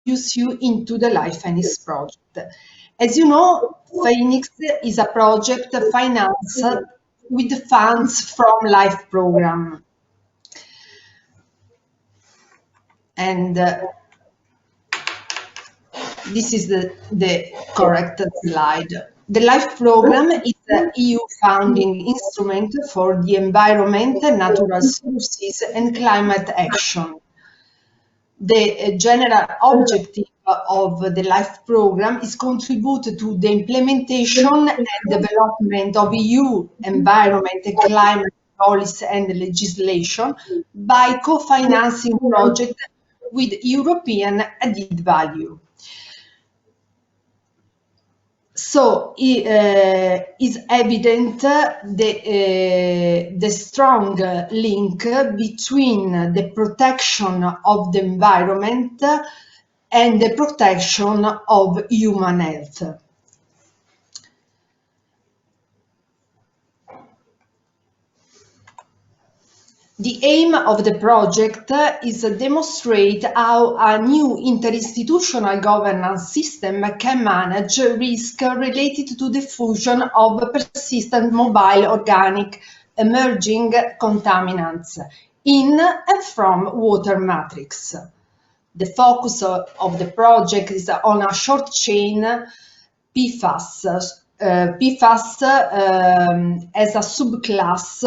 introduce you into the Life Phoenix project. As you know, Phoenix is a project financed with funds from LIFE program. And this is the correct slide. The LIFE program is an EU funding instrument for the environment, natural resources, and climate action. The general objective of the LIFE program is contribute to the implementation and development of EU environment and climate policy and legislation by co-financing projects with European added value. So is evident the strong link between the protection of the environment and the protection of human health. The aim of the project is to demonstrate how a new interinstitutional governance system can manage risk related to the fusion of persistent mobile organic emerging contaminants in and from water matrix. The focus of the project is on a short chain PFAS. PFAS as a subclass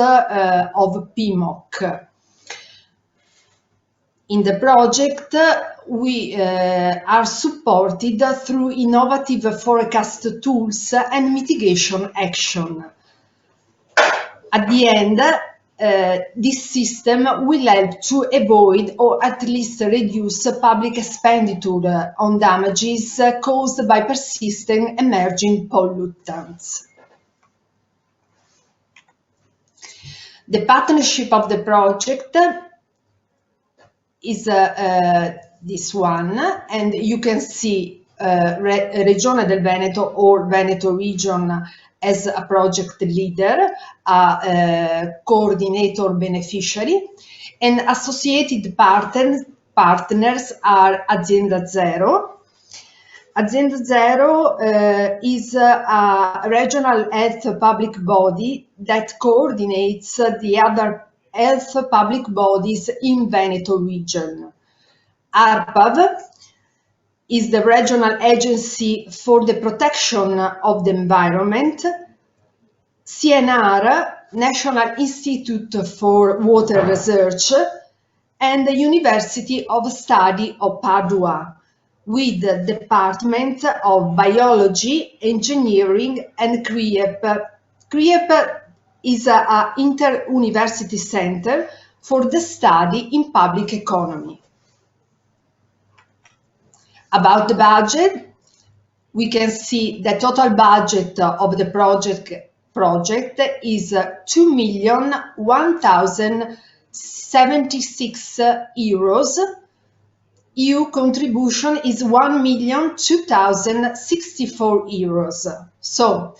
of PMOC. In the project, we are supported through innovative forecast tools and mitigation action. At the end, this system will help to avoid or at least reduce public expenditure on damages caused by persistent emerging pollutants. The partnership of the project is this one, and you can see Regione del Veneto or Veneto Region as a project leader, a coordinator beneficiary, and associated partners are Azienda Zero. Azienda Zero is a regional health public body that coordinates the other health public bodies in Veneto Region. ARPAV is the regional agency for the protection of the environment. CNR, National Institute for Water Research, and the University of Study of Padua, with the Department of Biology, Engineering, and CRIEP. CRIEP is an inter-university center for the study in public economy. About the budget, we can see the total budget of the project is €2,1,076. EU contribution is €1,2,064. So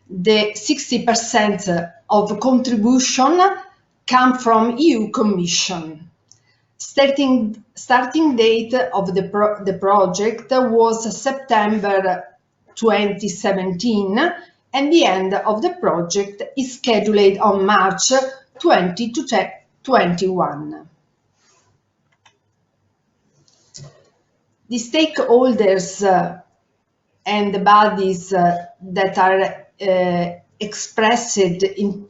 the 60% of contribution come from EU Commission. Starting date of the project was September 2017, and the end of the project is scheduled on March 2021. The stakeholders and the bodies that are expressed in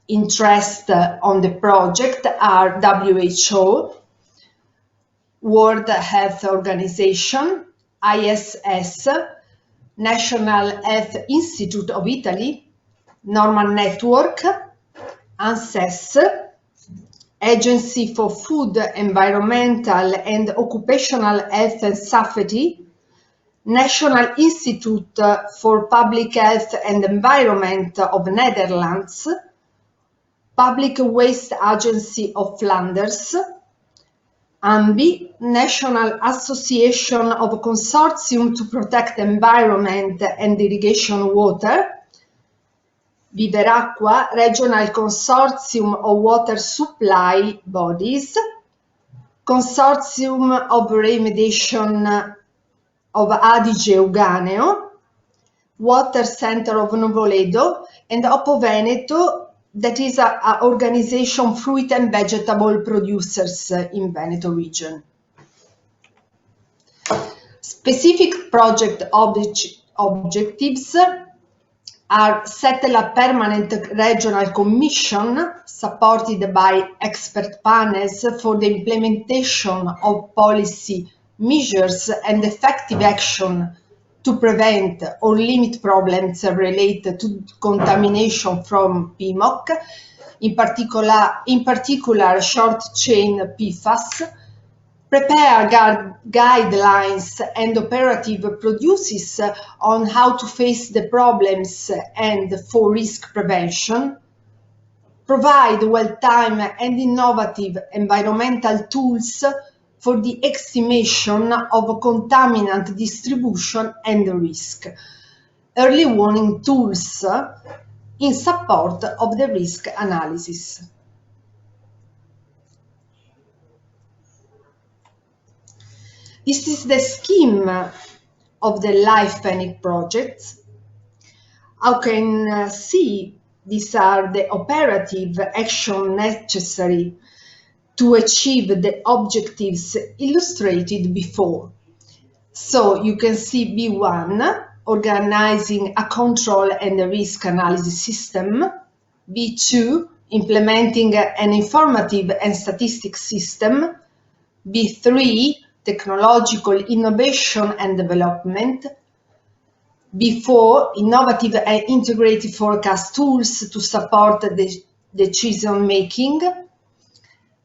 interest on the project are WHO, World Health Organization, ISS, National Health Institute of Italy, Norman Network, ANSES, Agency for Food, Environmental and Occupational Health and Safety, National Institute for Public Health and Environment of Netherlands, Public Waste Agency of Flanders, AMBI, National Association of Consortium to Protect Environment and Irrigation Water, Viveracqua, Regional Consortium of Water Supply Bodies, Consortium of Remediation of Adige-Euganeo, Water Center of Nuvoledo, and Oppo Veneto, that is an organization fruit and vegetable producers in Veneto region. Specific project objectives are settle a permanent regional commission supported by expert panels for the implementation of policy measures and effective action to prevent or limit problems related to contamination from PMOC, in particular short chain PFAS, prepare guidelines and operative procedures on how to face the problems and for risk prevention, provide well-timed and innovative environmental tools for the estimation of contaminant distribution and risk, early warning tools in support of the risk analysis. This is the scheme of the LIFE16 projects. How can see these are the operative action necessary to achieve the objectives illustrated before. So you can see B1, organizing a control and a risk analysis system. B2, implementing an informative and statistic system. B3, technological innovation and development. B4, innovative and integrated forecast tools to support the decision making.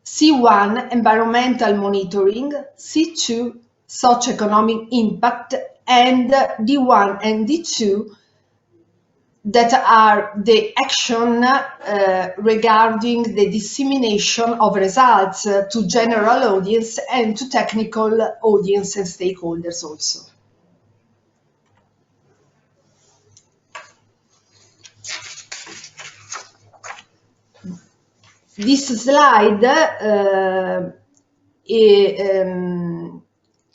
C1, environmental monitoring. C2, socioeconomic impact. And D1 and D2, that are the action regarding the dissemination of results to general audience and to technical audience and stakeholders also. This slide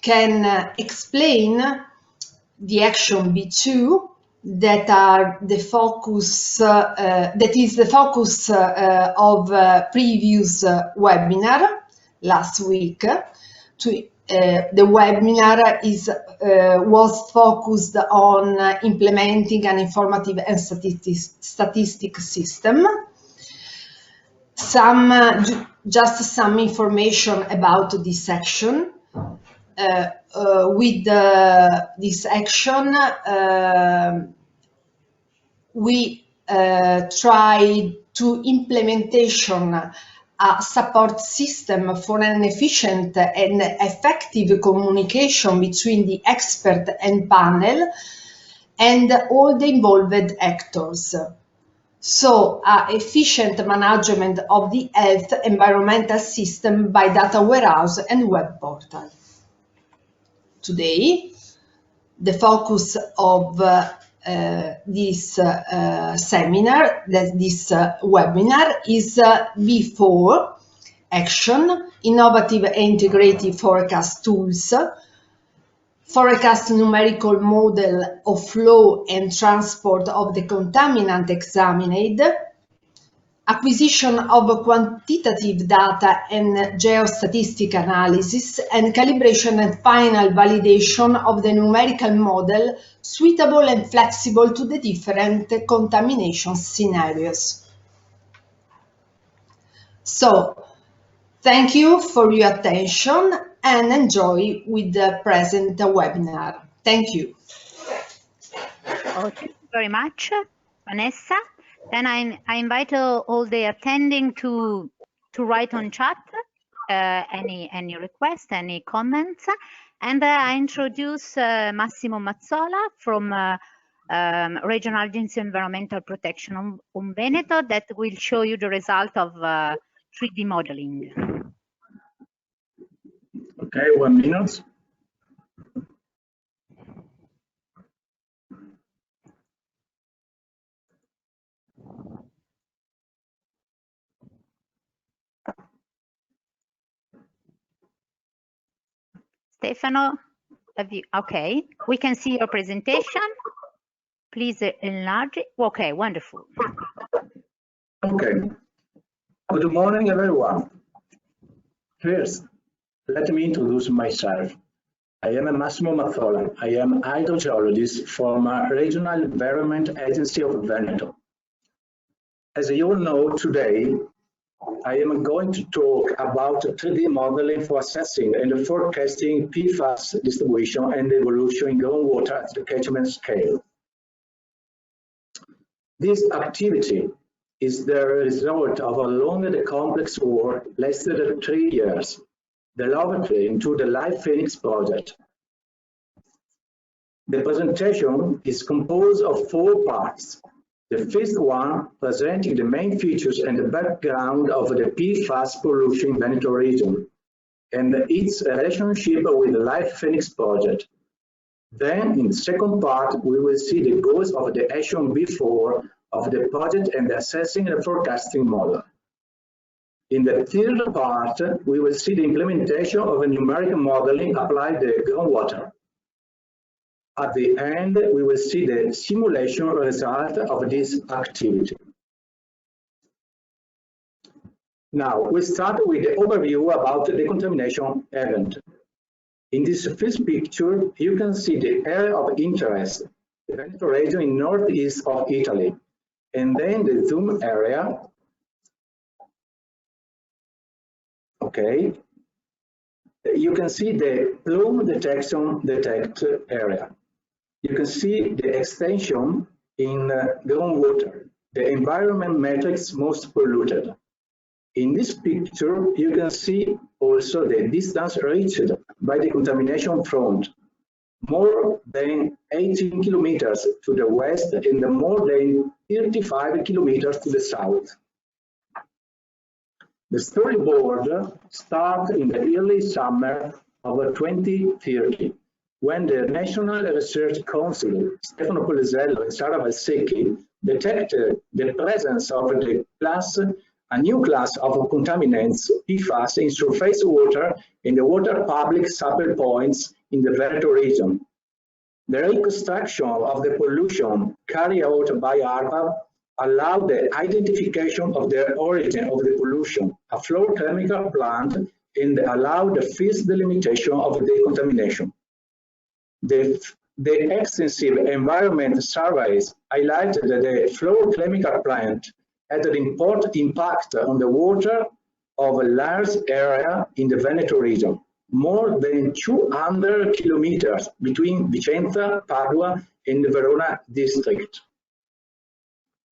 can explain the action B2 that are the focus that is the focus of previous webinar last week. The webinar was focused on implementing an informative and statistic system. Just some information about this action. With this action, we try to implementation a support system for an efficient and effective communication between the expert and panel and all the involved actors. So, efficient management of the health environmental system by data warehouse and web portal. Today, the focus of this seminar, this webinar, is B4, action, innovative and integrated forecast tools, forecast numerical model of flow and transport of the contaminant examined, acquisition of quantitative data and geostatistic analysis, and calibration and final validation of the numerical model suitable and flexible to the different contamination scenarios. So, thank you for your attention and enjoy with the present webinar. Thank you. Oh, thank you very much, Vanessa. Then I invite all the attending to write on chat any request, any comments, and I introduce Massimo Mazzola from Regional Agency Environmental Protection on Veneto that will show you the result of 3D modeling. Okay, 1 minute. Stefano, Okay, we can see your presentation. Please enlarge it. Okay, wonderful. Okay. Good morning, everyone. First, let me introduce myself. I am Massimo Mazzola. I am hydrogeologist from Regional Environment Agency of Veneto. As you all know, today, I am going to talk about 3D modeling for assessing and forecasting PFAS distribution and evolution in groundwater at the catchment scale. This activity is the result of a long and complex work lasted 3 years, developed into the LIFE16 project. The presentation is composed of 4 parts. The first one presenting the main features and the background of the PFAS pollution in Veneto Region and its relationship with the LIFE16 project. Then, in the second part, we will see the goals of the action before of the project and the assessing and forecasting model. In the third part, we will see the implementation of a numerical modeling applied to groundwater. At the end, we will see the simulation result of this activity. Now, we start with the overview about the contamination event. In this first picture, you can see the area of interest, the Veneto region in northeast of Italy, and then the zoom area. Okay. You can see the plume detection area. You can see the extension in groundwater, the environment matrix most polluted. In this picture, you can see also the distance reached by the contamination front, more than 18 kilometers to the west and more than 35 kilometers to the south. The storyboard starts in the early summer of 2030, when the National Research Council, Stefano Polisello and Sara Valsecchi, detected the presence of a new class of contaminants, PFAS, in surface water in the water public sample points in the Veneto region. The reconstruction of the pollution carried out by ARPA allowed the identification of the origin of the pollution, a fluorochemical plant, and allowed the first delimitation of the contamination. The extensive environment surveys highlighted that the fluorochemical plant had an important impact on the water of a large area in the Veneto region, more than 200 kilometers between Vicenza, Padua, and the Verona district.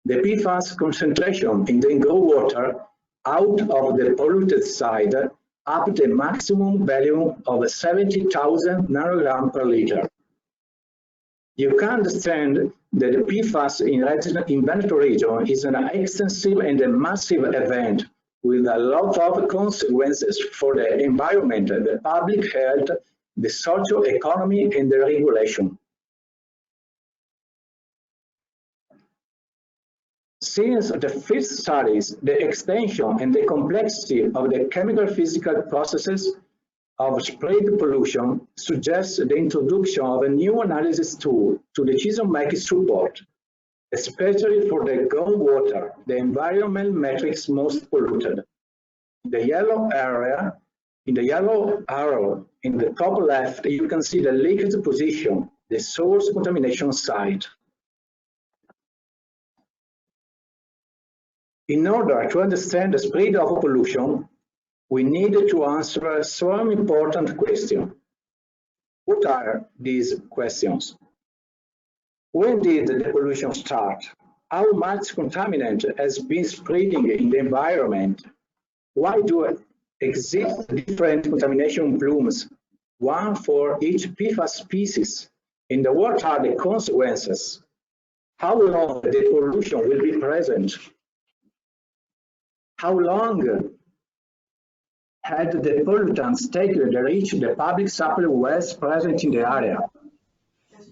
The PFAS concentration in the groundwater out of the polluted side up to a maximum value of 70,000 nanograms per liter. You can understand that the PFAS in Veneto region is an extensive and a massive event with a lot of consequences for the environment, the public health, the social economy, and the regulation. Since the first studies, the extension and the complexity of the chemical physical processes of spread pollution suggests the introduction of a new analysis tool to decision-making support, especially for the groundwater, the environment matrix most polluted. The yellow area, in the yellow arrow in the top left, you can see the leakage position, the source contamination site. In order to understand the spread of pollution, we need to answer some important questions. What are these questions? When did the pollution start? How much contaminant has been spreading in the environment? Why do exist different contamination plumes, one for each PFAS species? And what are the consequences? How long the pollution will be present? How long had the pollutants taken to reach the public sample wells present in the area?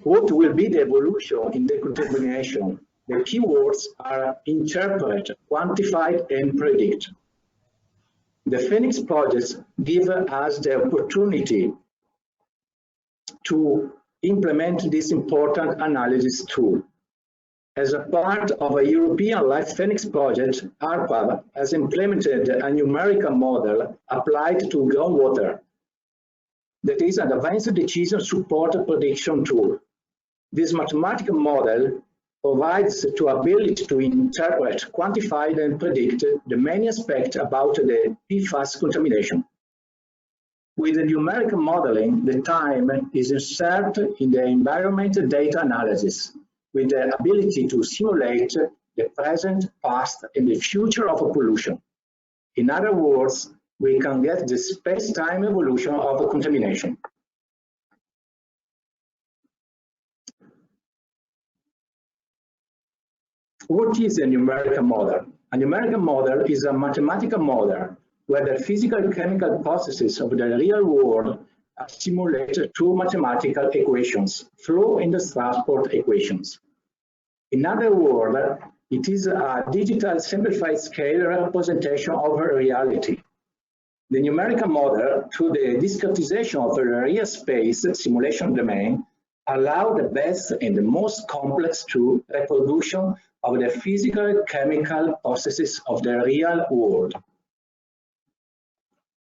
What will be the evolution in the contamination? The keywords are interpret, quantify, and predict. The Phoenix projects give us the opportunity to implement this important analysis tool. As a part of a European LIFE16 project, ARPA has implemented a numerical model applied to groundwater. That is an advanced decision support prediction tool. This mathematical model provides the ability to interpret, quantify, and predict the many aspects about the PFAS contamination. With the numerical modeling, the time is inserted in the environmental data analysis, with the ability to simulate the present, past, and the future of pollution. In other words, we can get the space-time evolution of contamination. What is a numerical model? A numerical model is a mathematical model where the physical and chemical processes of the real world are simulated through mathematical equations, flow and transport equations. In other words, it is a digital simplified scale representation of reality. The numerical model, through the discretization of the real space simulation domain, allow the best and the most complex true reproduction of the physical and chemical processes of the real world.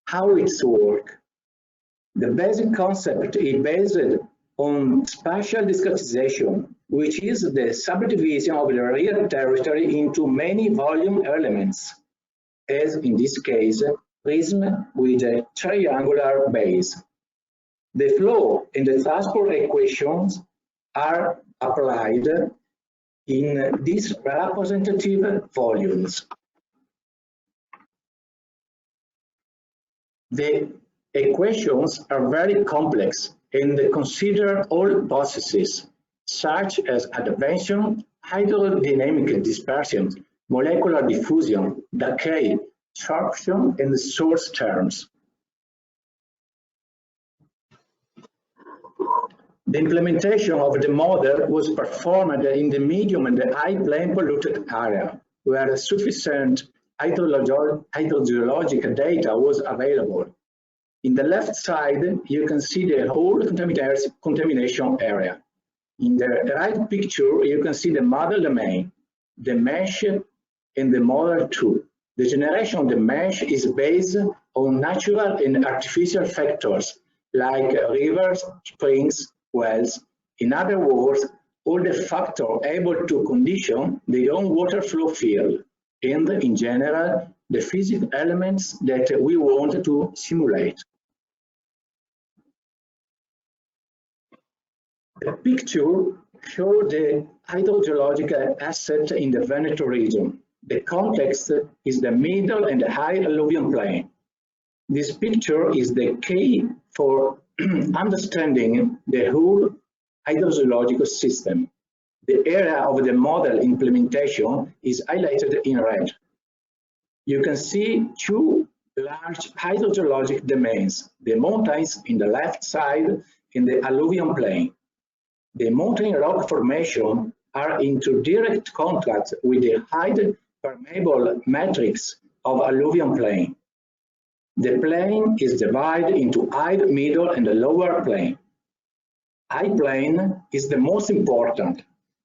How it works? The basic concept is based on spatial discretization, which is the subdivision of the real territory into many volume elements, as in this case, prism with a triangular base. The flow and the transport equations are applied in these representative volumes. The equations are very complex and consider all processes, such as advection, hydrodynamic dispersion, molecular diffusion, decay, sorption, and source terms. The implementation of the model was performed in the medium and the high plane polluted area, where sufficient hydrogeologic data was available. In the left side, you can see the whole contamination area. In the right picture, you can see the model domain, the mesh, and the model tool. The generation of the mesh is based on natural and artificial factors like rivers, springs, wells. In other words, all the factors able to condition the groundwater flow field, and in general, the physical elements that we want to simulate. The picture shows the hydrogeological asset in the Veneto region. The context is the middle and high alluvial plain. This picture is the key for understanding the whole hydrogeological system. The area of the model implementation is highlighted in red. You can see two large hydrogeologic domains, the mountains in the left side and the alluvial plain. The mountain rock formation are into direct contact with the high permeable matrix of alluvial plain. The plain is divided into high, middle, and the lower plain. High plain is the most important,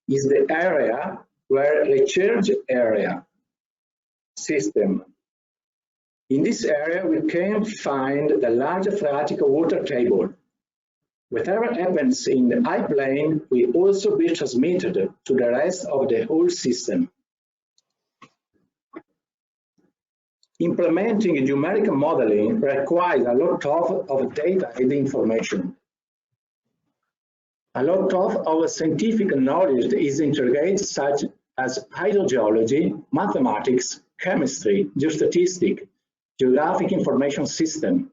is the area where recharge area system. In this area, we can find the large phreatic water table. Whatever happens in the high plane will also be transmitted to the rest of the whole system. Implementing numerical modeling requires a lot of data and information. A lot of our scientific knowledge is integrated, such as hydrogeology, mathematics, chemistry, geostatistics, geographic information system.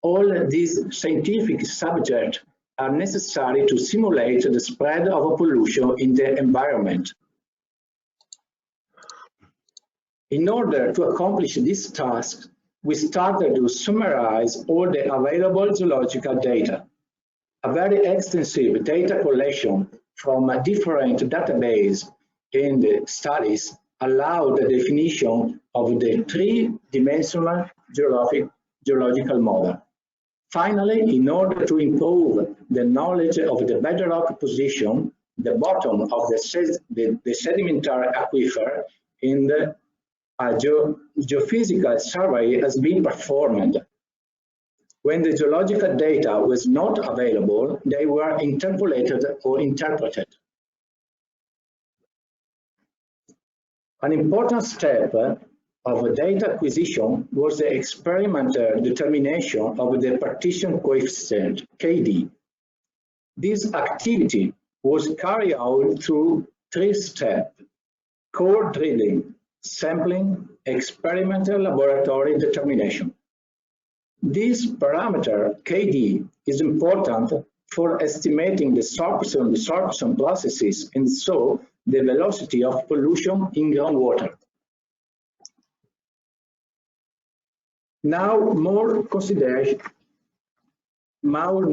All these scientific subjects are necessary to simulate the spread of pollution in the environment. In order to accomplish this task, we started to summarize all the available geological data. A very extensive data collection from a different database and studies allowed the definition of the three-dimensional geological model. Finally, in order to improve the knowledge of the bedrock position, the bottom of the sedimentary aquifer in a geophysical survey has been performed. When the geological data was not available, they were interpolated or interpreted. An important step of data acquisition was the experimental determination of the partition coefficient, KD. This activity was carried out through 3 steps: core drilling, sampling, experimental laboratory determination. This parameter, KD, is important for estimating the sorption processes and so the velocity of pollution in groundwater. Now, more consideration about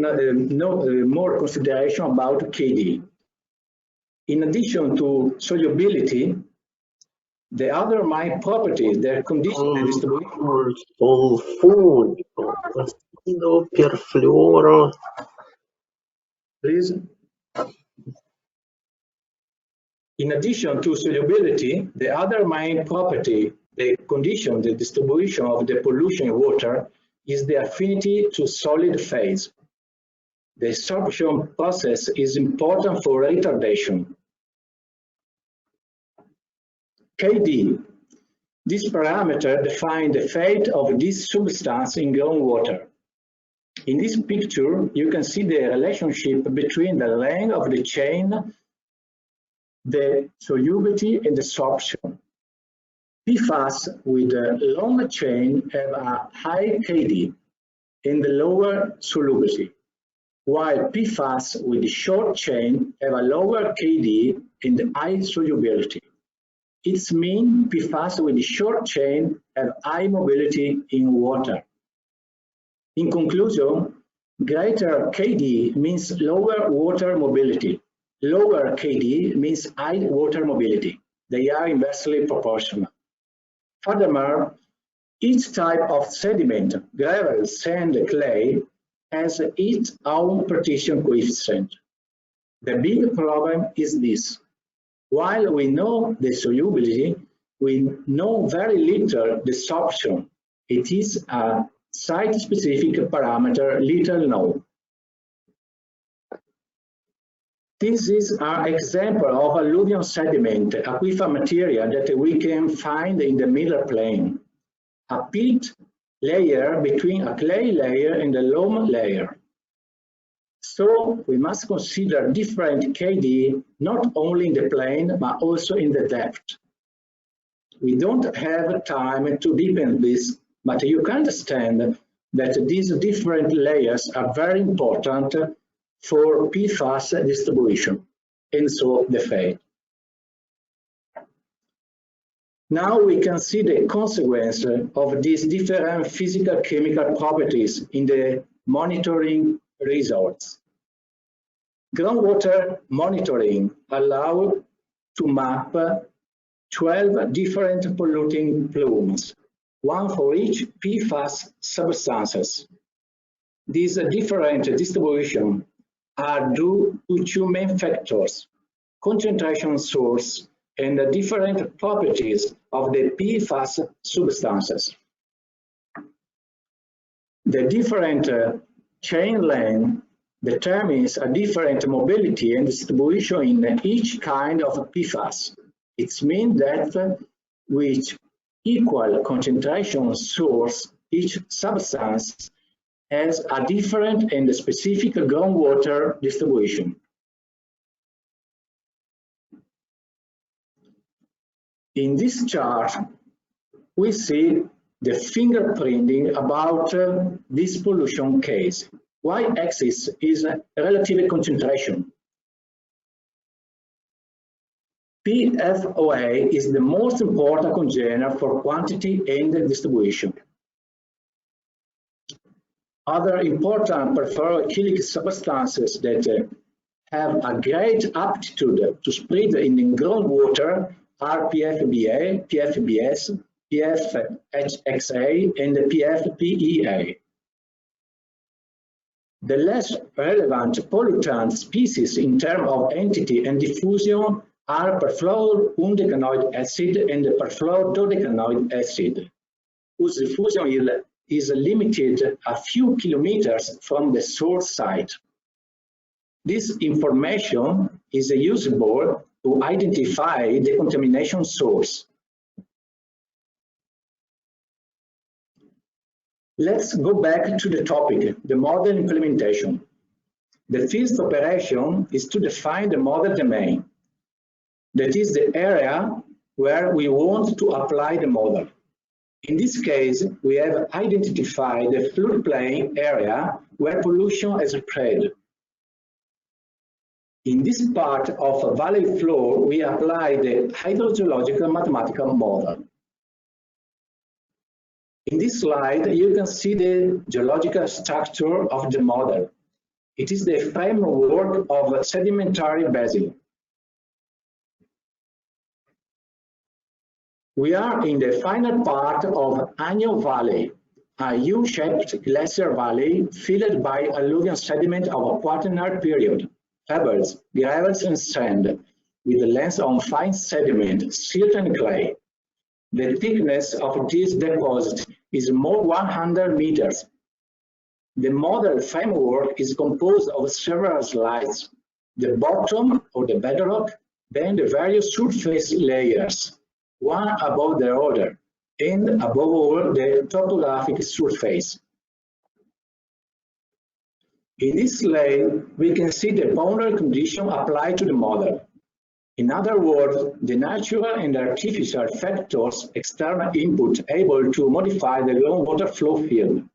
KD. In addition to solubility, the other main properties that condition the distribution. Perfluoro. Please. In addition to solubility, the other main property that conditions the distribution of the pollution in water is the affinity to solid phase. The sorption process is important for retardation. KD. This parameter defines the fate of this substance in groundwater. In this picture, you can see the relationship between the length of the chain, the solubility, and the sorption. PFAS with a long chain have a high KD and the lower solubility, while PFAS with a short chain have a lower KD and high solubility. It means PFAS with a short chain have high mobility in water. In conclusion, greater KD means lower water mobility. Lower KD means high water mobility. They are inversely proportional. Furthermore, each type of sediment, gravel, sand, clay, has its own partition coefficient. The big problem is this. While we know the solubility, we know very little the sorption. It is a site-specific parameter, little known. This is an example of alluvial sediment, aquifer material that we can find in the middle plain. A peat layer between a clay layer and a loam layer. So we must consider different KD not only in the plain but also in the depth. We don't have time to deepen this, but you can understand that these different layers are very important for PFAS distribution, and so the fate. Now we can see the consequence of these different physical chemical properties in the monitoring results. Groundwater monitoring allows to map 12 different polluting plumes, one for each PFAS substances. These different distributions are due to 2 main factors: concentration source and the different properties of the PFAS substances. The different chain length determines a different mobility and distribution in each kind of PFAS. It means that with equal concentration source, each substance has a different and specific groundwater distribution. In this chart, we see the fingerprinting about this pollution case. Y-axis is relative concentration. PFOA is the most important congener for quantity and distribution. Other important perfluorochilic substances that have a great aptitude to spread in the groundwater are PFBA, PFBS, PFHXA, and PFPEA. The less relevant pollutant species in terms of entity and diffusion are perfluorundecanoic acid and perfluorododecanoic acid, whose diffusion is limited a few kilometers from the source site. This information is usable to identify the contamination source. Let's go back to the topic, the model implementation. The first operation is to define the model domain. That is the area where we want to apply the model. In this case, we have identified the floodplain area where pollution is spread. In this part of valley floor, we apply the hydrogeological mathematical model. In this slide, you can see the geological structure of the model. It is the framework of a sedimentary basin. We are in the final part of Agno Valley, a U-shaped glacier valley filled by alluvial sediment of a quaternary period, pebbles, gravels and sand, with a length of fine sediment, silt and clay. The thickness of this deposit is more 100 meters. The model framework is composed of several slides, the bottom or the bedrock, then the various surface layers, one above the other, and above all the topographic surface. In this slide, we can see the boundary condition applied to the model. In other words, the natural and artificial factors, external input able to modify the groundwater flow field.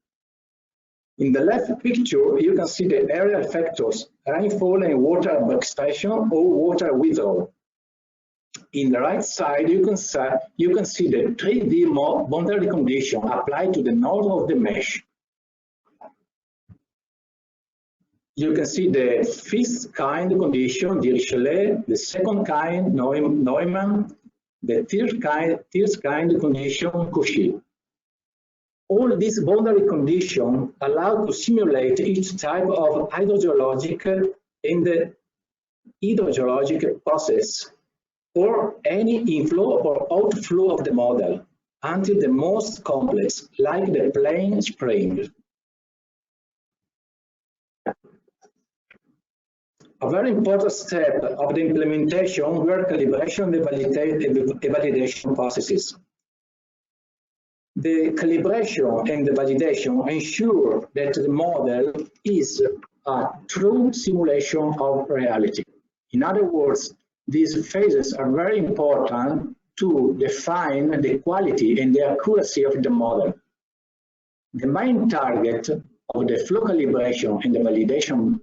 In the left picture, you can see the aerial factors, rainfall and water abstraction or water withdrawal. In the right side, you can see the 3D boundary condition applied to the node of the mesh. You can see the first kind condition, Dirichlet, the second kind, Neumann, the third kind condition, Cauchy. All these boundary conditions allow to simulate each type of hydrogeologic and hydrogeologic process, or any inflow or outflow of the model, until the most complex, like the plane spring. A very important step of the implementation were calibration and validation processes. The calibration and the validation ensure that the model is a true simulation of reality. In other words, these phases are very important to define the quality and the accuracy of the model. The main target of the flow calibration and the validation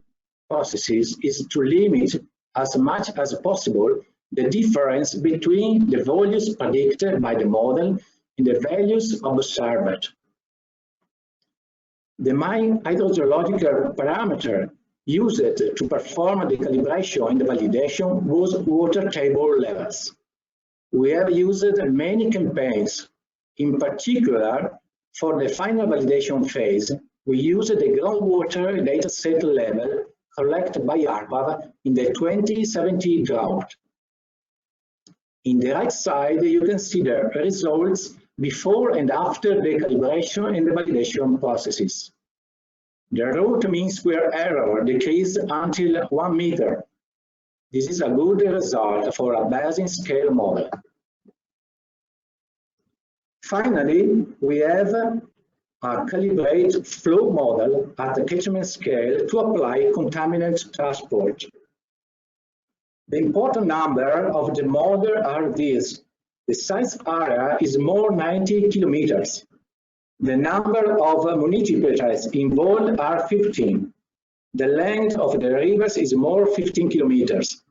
processes is to limit as much as possible the difference between the values predicted by the model and the values observed. The main hydrogeological parameter used to perform the calibration and the validation was water table levels. We have used many campaigns. In particular, for the final validation phase, we used the groundwater dataset level collected by ARPAV in the 2017 drought. In the right side, you can see the results before and after the calibration and the validation processes. The root mean square error decreased until 1 meter. This is a good result for a basin scale model. Finally, we have a calibrate flow model at the catchment scale to apply contaminant transport. The important number of the model are these. The size area is more 90 kilometers. The number of municipalities involved are 15. The length of the rivers is more 15 kilometers.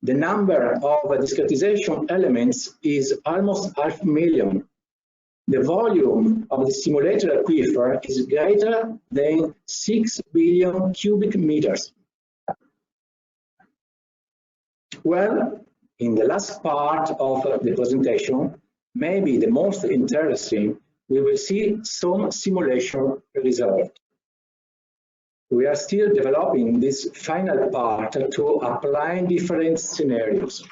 The number of discretization elements is almost 500,000. The volume of the simulated aquifer is greater than 6 billion cubic meters. Well, in the last part of the presentation, maybe the most interesting, we will see some simulation results. We are still developing this final part to apply in different scenarios.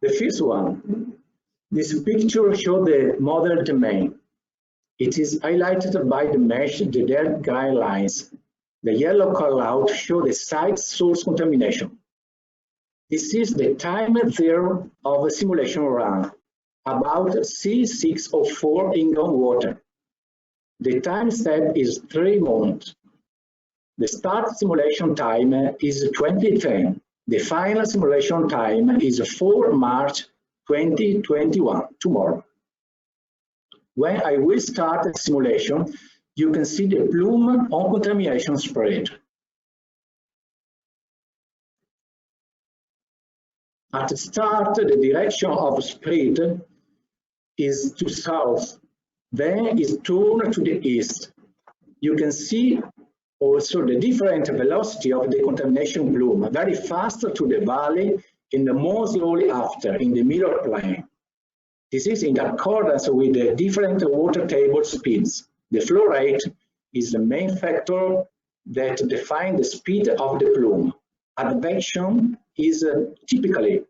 The first one, this picture shows the model domain. It is highlighted by the mesh, the red guidelines. The yellow callout shows the site source contamination. This is the time zero of a simulation run, about C604 in groundwater. The time step is 3 months. The start simulation time is 2010. The final simulation time is 4 March 2021, tomorrow. When I will start the simulation, you can see the plume on contamination spread. At the start, the direction of spread is to south, then is turned to the east. You can see also the different velocity of the contamination plume, very fast to the valley and more slowly after in the mirror plane. This is in accordance with the different water table speeds. The flow rate is the main factor that defines the speed of the plume. Advection is typically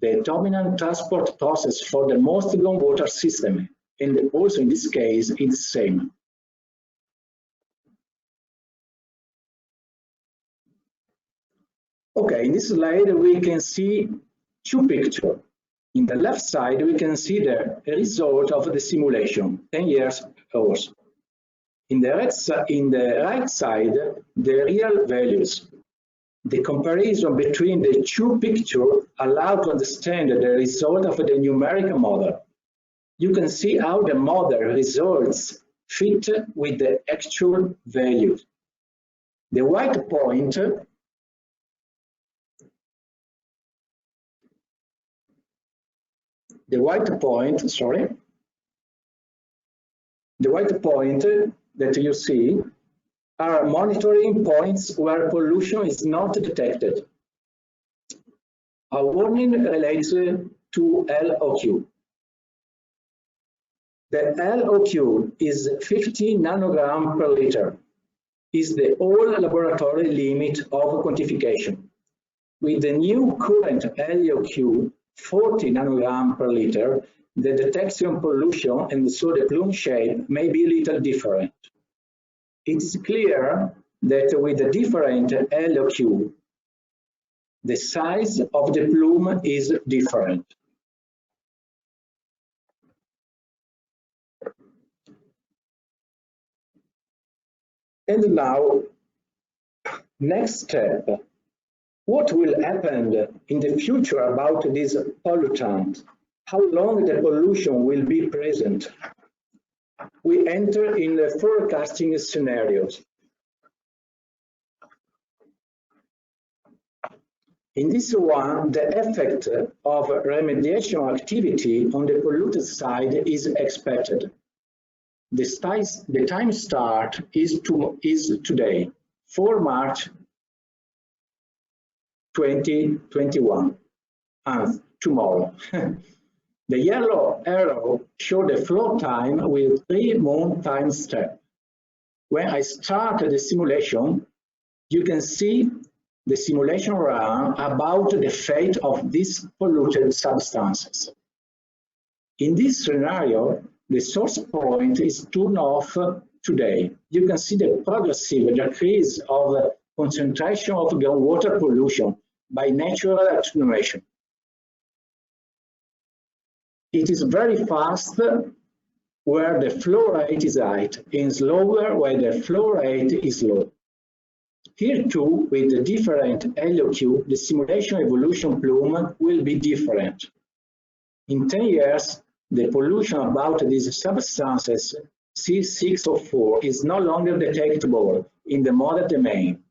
the dominant transport process for the most groundwater system, and also in this case it's the same. Okay, in this slide we can see two pictures. In the left side we can see the result of the simulation, 10 years ago. In the right side, the real values. The comparison between the two pictures allows to understand the result of the numeric model. You can see how the model results fit with the actual values. The white point that you see are monitoring points where pollution is not detected. A warning relates to LOQ. The LOQ is 50 nanogram per liter, is the old laboratory limit of quantification. With the new current LOQ, 40 nanogram per liter, the detection pollution and so the plume shape may be a little different. It is clear that with the different LOQ, the size of the plume is different. And now, next step. What will happen in the future about this pollutant? How long the pollution will be present? We enter in the forecasting scenarios. In this one, the effect of remediation activity on the polluted side is expected. The time start is today, 4 March 2021, and tomorrow. The yellow arrow shows the flow time with 3 month time step. When I start the simulation, you can see the simulation run about the fate of these polluted substances. In this scenario, the source point is turned off today. You can see the progressive decrease of concentration of groundwater pollution by natural attenuation. It is very fast where the flow rate is high and slower where the flow rate is low. Here too, with the different LOQ, the simulation evolution plume will be different. In 10 years, the pollution about these substances, C604, is no longer detectable in the model domain.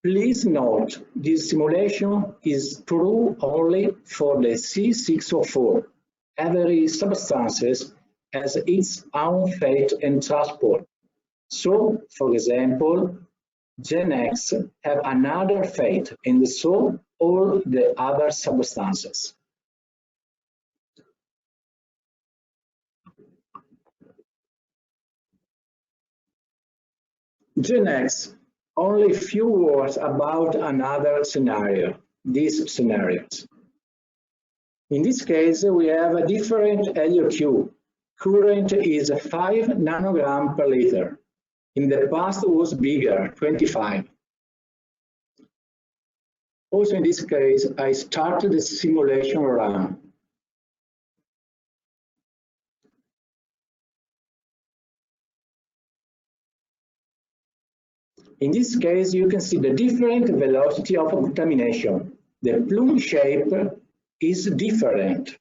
Please note, this simulation is true only for the C604. Every substance has its own fate and transport. So, for example, Gen X have another fate, and so all the other substances. Next, only a few words about another scenario, these scenarios. In this case, we have a different LOQ. Current is 5 nanogram per liter. In the past, it was bigger, 25. Also, in this case, I started the simulation run. In this case, you can see the different velocity of contamination. The plume shape is different.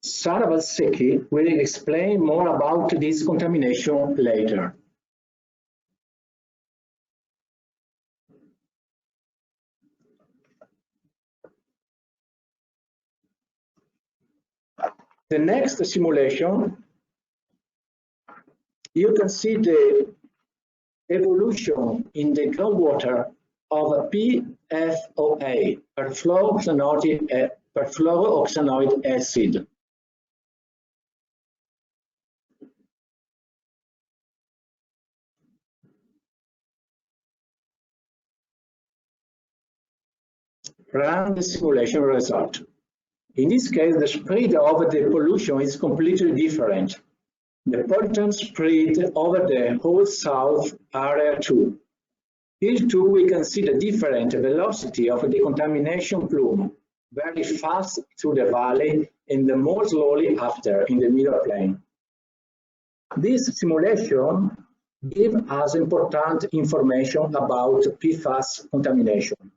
Sara Valsecchi will explain more about this contamination later. The next simulation, you can see the evolution in the groundwater of PFOA, perfluorooxanoid acid. Run the simulation result. In this case, the spread of the pollution is completely different. The pollutant spread over the whole south area too. Here too we can see the different velocity of the contamination plume, very fast through the valley and more slowly after in the middle plain. This simulation gives us important information about PFAS contamination.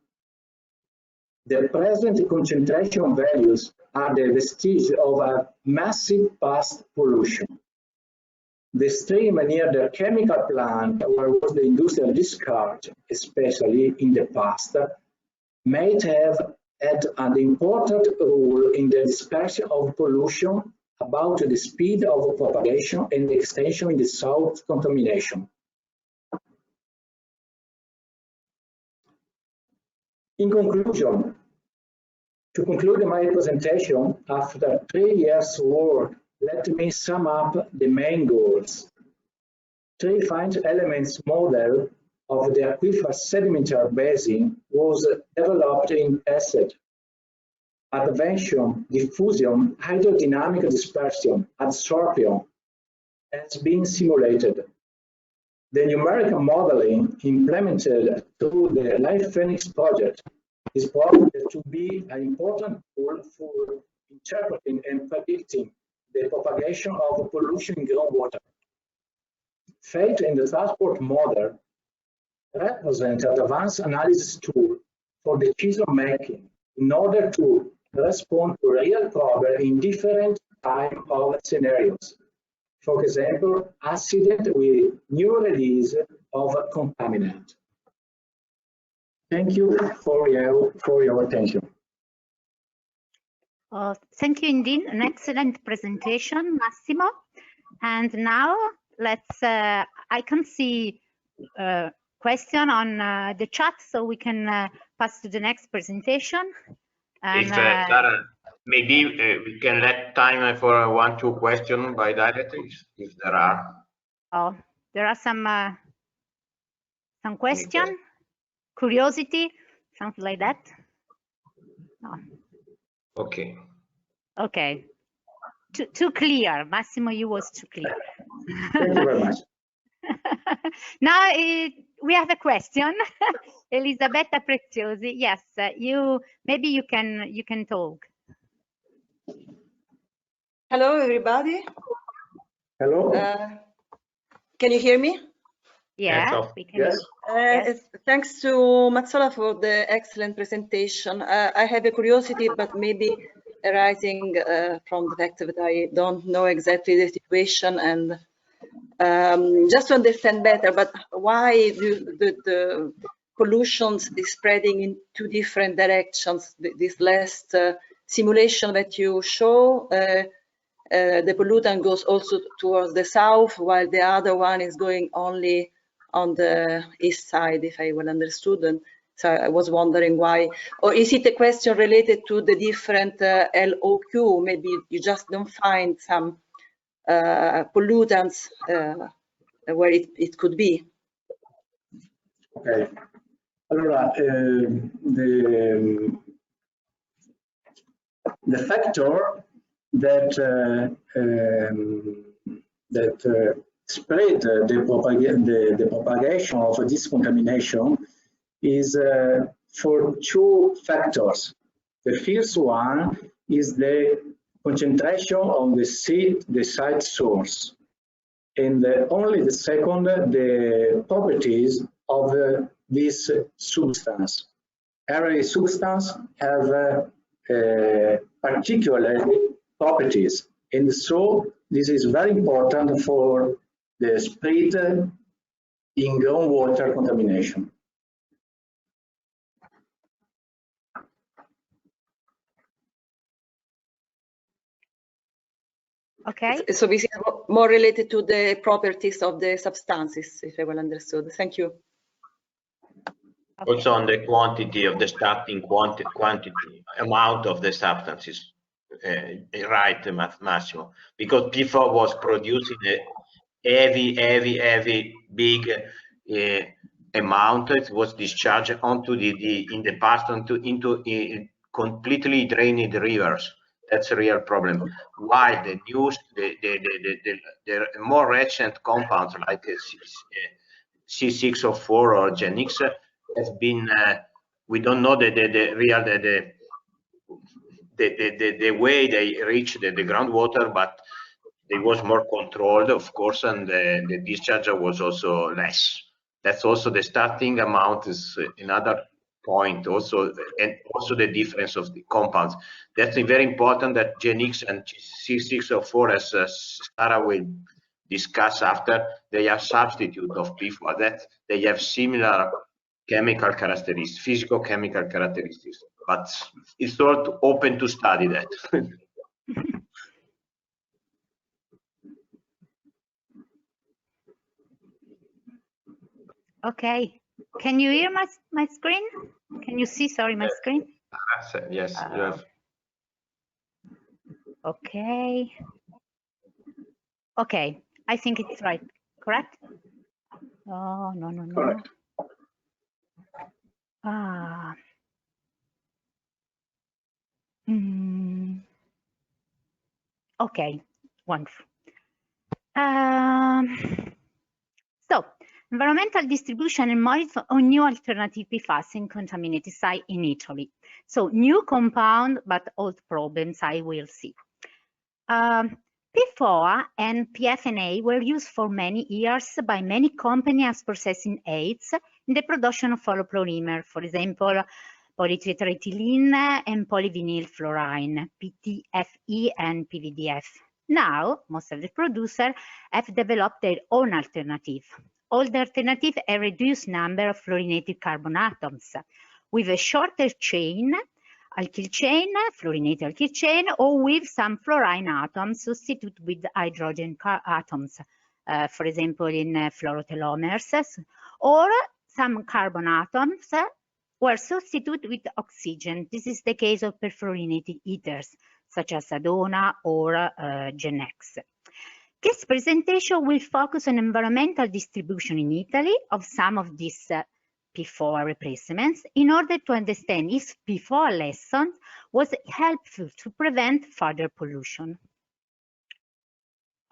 The present concentration values are the vestige of a massive past pollution. The stream near the chemical plant where was the industrial discard, especially in the past, might have had an important role in the dispersion of pollution about the speed of propagation and the extension in the south contamination. In conclusion, to conclude my presentation, after 3 years' work, let me sum up the main goals. 3 fine elements model of the aquifer sedimentary basin was developed in acid. Advention, diffusion, hydrodynamic dispersion, adsorption has been simulated. The numerical modeling implemented through the LIFE16 project is probably to be an important tool for interpreting and predicting the propagation of pollution in groundwater. FATE and the transport model represent an advanced analysis tool for decision making in order to respond to real problems in different time of scenarios. For example, accident with new release of a contaminant. Thank you for your attention. Thank you indeed. An excellent presentation, Massimo. And now let's, I can see a question on the chat, so we can pass to the next presentation. And, Sara, maybe we can let time for 1-2 questions by directives, if there are. Oh, there are some question, curiosity, something like that. No. Okay. Okay. Too clear, Massimo. You was too clear. Thank you very much. Now we have a question. Elisabetta Preziosi. Yes, maybe you can talk. Hello, everybody. Hello. Can you hear me? Yeah, we can. Yes. Yes. Thanks to Mazzola for the excellent presentation. I have a curiosity, but maybe arising from the fact that I don't know exactly the situation, and just to understand better, but why the pollution is spreading in 2 different directions? This last simulation that you show, the pollutant goes also towards the south, while the other one is going only on the east side, if I well understood. And so I was wondering why, or is it a question related to the different LOQ? Maybe you just don't find some pollutants where it could be. Okay. Allora, the factor that spread the propagation of this contamination is for two factors. The first one is the concentration on the site source, and only the second, the properties of this substance. Every substance have particular properties, and so this is very important for the spread in groundwater contamination. Okay. So this is more related to the properties of the substances, if I well understood. Thank you. Okay. Also on the quantity of the starting quantity amount of the substances, right, Massimo? Because PFAS was producing a heavy, big amount. It was discharged onto into completely drained rivers. That's a real problem. While the more recent compounds like C604 or Genix have been, we don't know the way they reach the groundwater, but it was more controlled, of course, and the discharge was also less. That's also the starting amount is another point also, and also the difference of the compounds. That's very important that Genix and C604, as Sarah will discuss after, they are substitute of PFAS, that they have similar chemical characteristics, physical-chemical characteristics, but it's sort of open to study that. Okay. Can you hear my screen? Can you see, sorry, my screen? Yes, you have. Okay. Okay, I think it's right, correct? Oh, no. Correct. Ah. Okay, wonderful. So, environmental distribution and monitor on new alternative PFAS in contaminated site in Italy. So, new compound, but old problems I will see. PFOA and PFNA were used for many years by many companies as processing aids in the production of fluoropolymer, for example, polytetraethylene and polyvinyl fluorine, PTFE and PVDF. Now, most of the producers have developed their own alternative. All the alternatives have a reduced number of fluorinated carbon atoms with a shorter chain, alkyl chain, fluorinated alkyl chain, or with some fluorine atoms substituted with hydrogen atoms, for example, in fluorotelomers, or some carbon atoms were substituted with oxygen. This is the case of perfluorinated ethers, such as Adona or Genex. This presentation will focus on environmental distribution in Italy of some of these PFOA replacements in order to understand if PFOA lesson was helpful to prevent further pollution.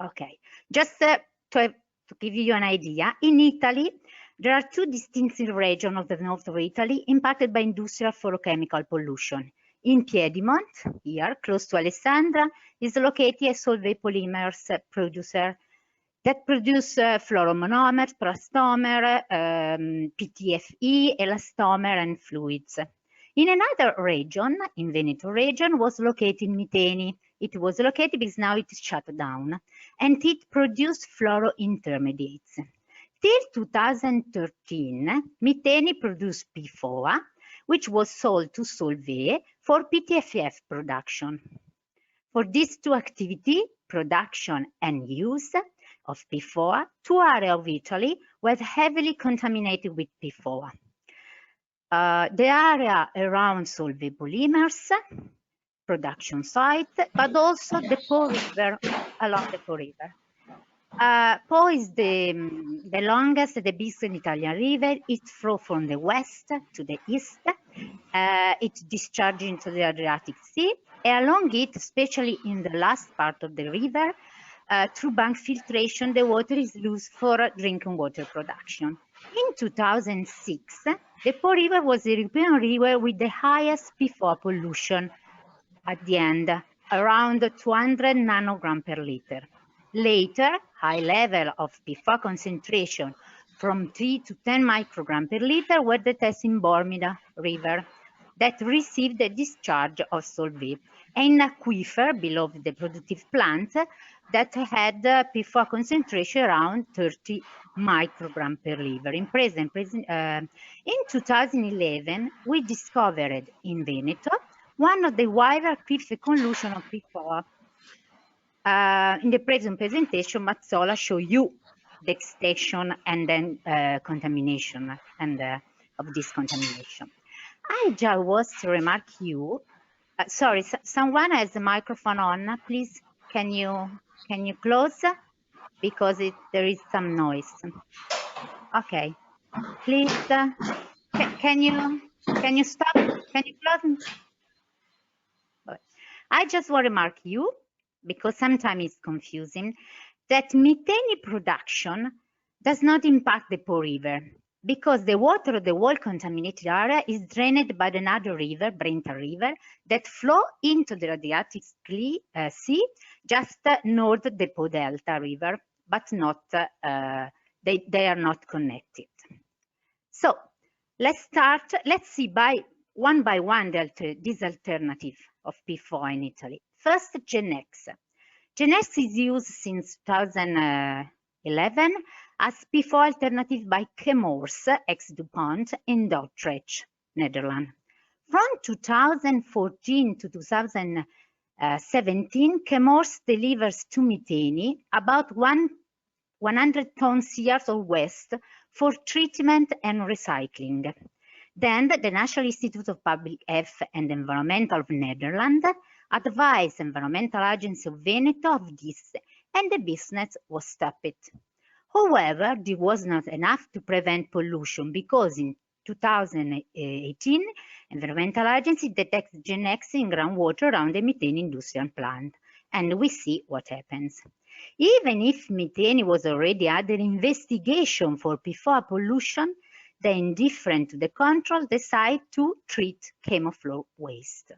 Okay, just to give you an idea, in Italy, there are two distinct regions of the north of Italy impacted by industrial fluorochemical pollution. In Piedmont, here, close to Alessandra, is located a Solvay polymers producer that produce fluoromonomers, plastomer, PTFE, elastomer, and fluids. In another region, in Veneto region, was located Miteni. It was located because now it is shut down, and it produced fluorointermediates. Till 2013, Miteni produced PFOA, which was sold to Solvay for PTFF production. For these two activities, production and use of PFOA, two areas of Italy were heavily contaminated with PFOA. The area around Solvay polymers production site, but also the Po River, along the Po River. Po is the longest, the biggest Italian river. It flows from the west to the east. It discharges into the Adriatic Sea. And along it, especially in the last part of the river, through bank filtration, the water is used for drinking water production. In 2006, the Po River was the European river with the highest PFAS pollution at the end, around 200 nanogram per liter. Later, high level of PFAS concentration from 3 to 10 microgram per liter were detected in Bormida River that received the discharge of solvay, and in aquifer below the productive plant that had PFAS concentration around 30 microgram per liter. In 2011, we discovered in Veneto one of the wider cliff collusion of PFAS. In the present presentation, Mazzola show you the extension and then contamination and of this contamination. I just was to remark you. Sorry, someone has the microphone on. Please, can you close because there is some noise. Okay, please. Can you stop? Can you close? I just want to remark you, because sometimes it's confusing, that methane production does not impact the Po River, because the water of the whole contaminated area is drained by another river, Brenta River, that flow into the Adriatic Sea, just north of the Po Delta River, but not they are not connected. So let's start. Let's see by one this alternative of PFAS in Italy. First, Genex. Genex is used since 2011 as PFAS alternative by Chemours, ex-DuPont, in Dordrecht, Netherlands. From 2014 to 2017, Chemours delivers to Miteni about 100 tons years of waste for treatment and recycling. Then the National Institute of Public Health and Environmental of Netherlands advised Environmental Agency of Veneto of this, and the business was stopped. However, this was not enough to prevent pollution, because in 2018, Environmental Agency detected Genex in groundwater around the methane industrial plant, and we see what happens. Even if methane was already under investigation for PFAS pollution, the indifferent to the control decide to treat chemoflow waste.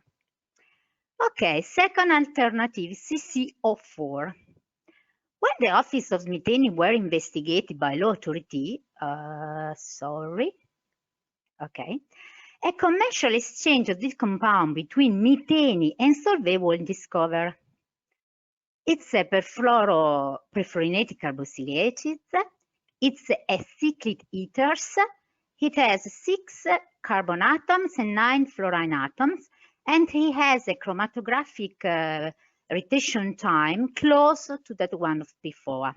Okay, second alternative, CCO4. When the Office of Methane were investigated by law authority, a commercial exchange of this compound between methane and solvay was discovered. It's a perfluorinated carboxylated. It's a cyclic ethers. It has 6 carbon atoms and 9 fluorine atoms, and it has a chromatographic retention time close to that one of PFAS.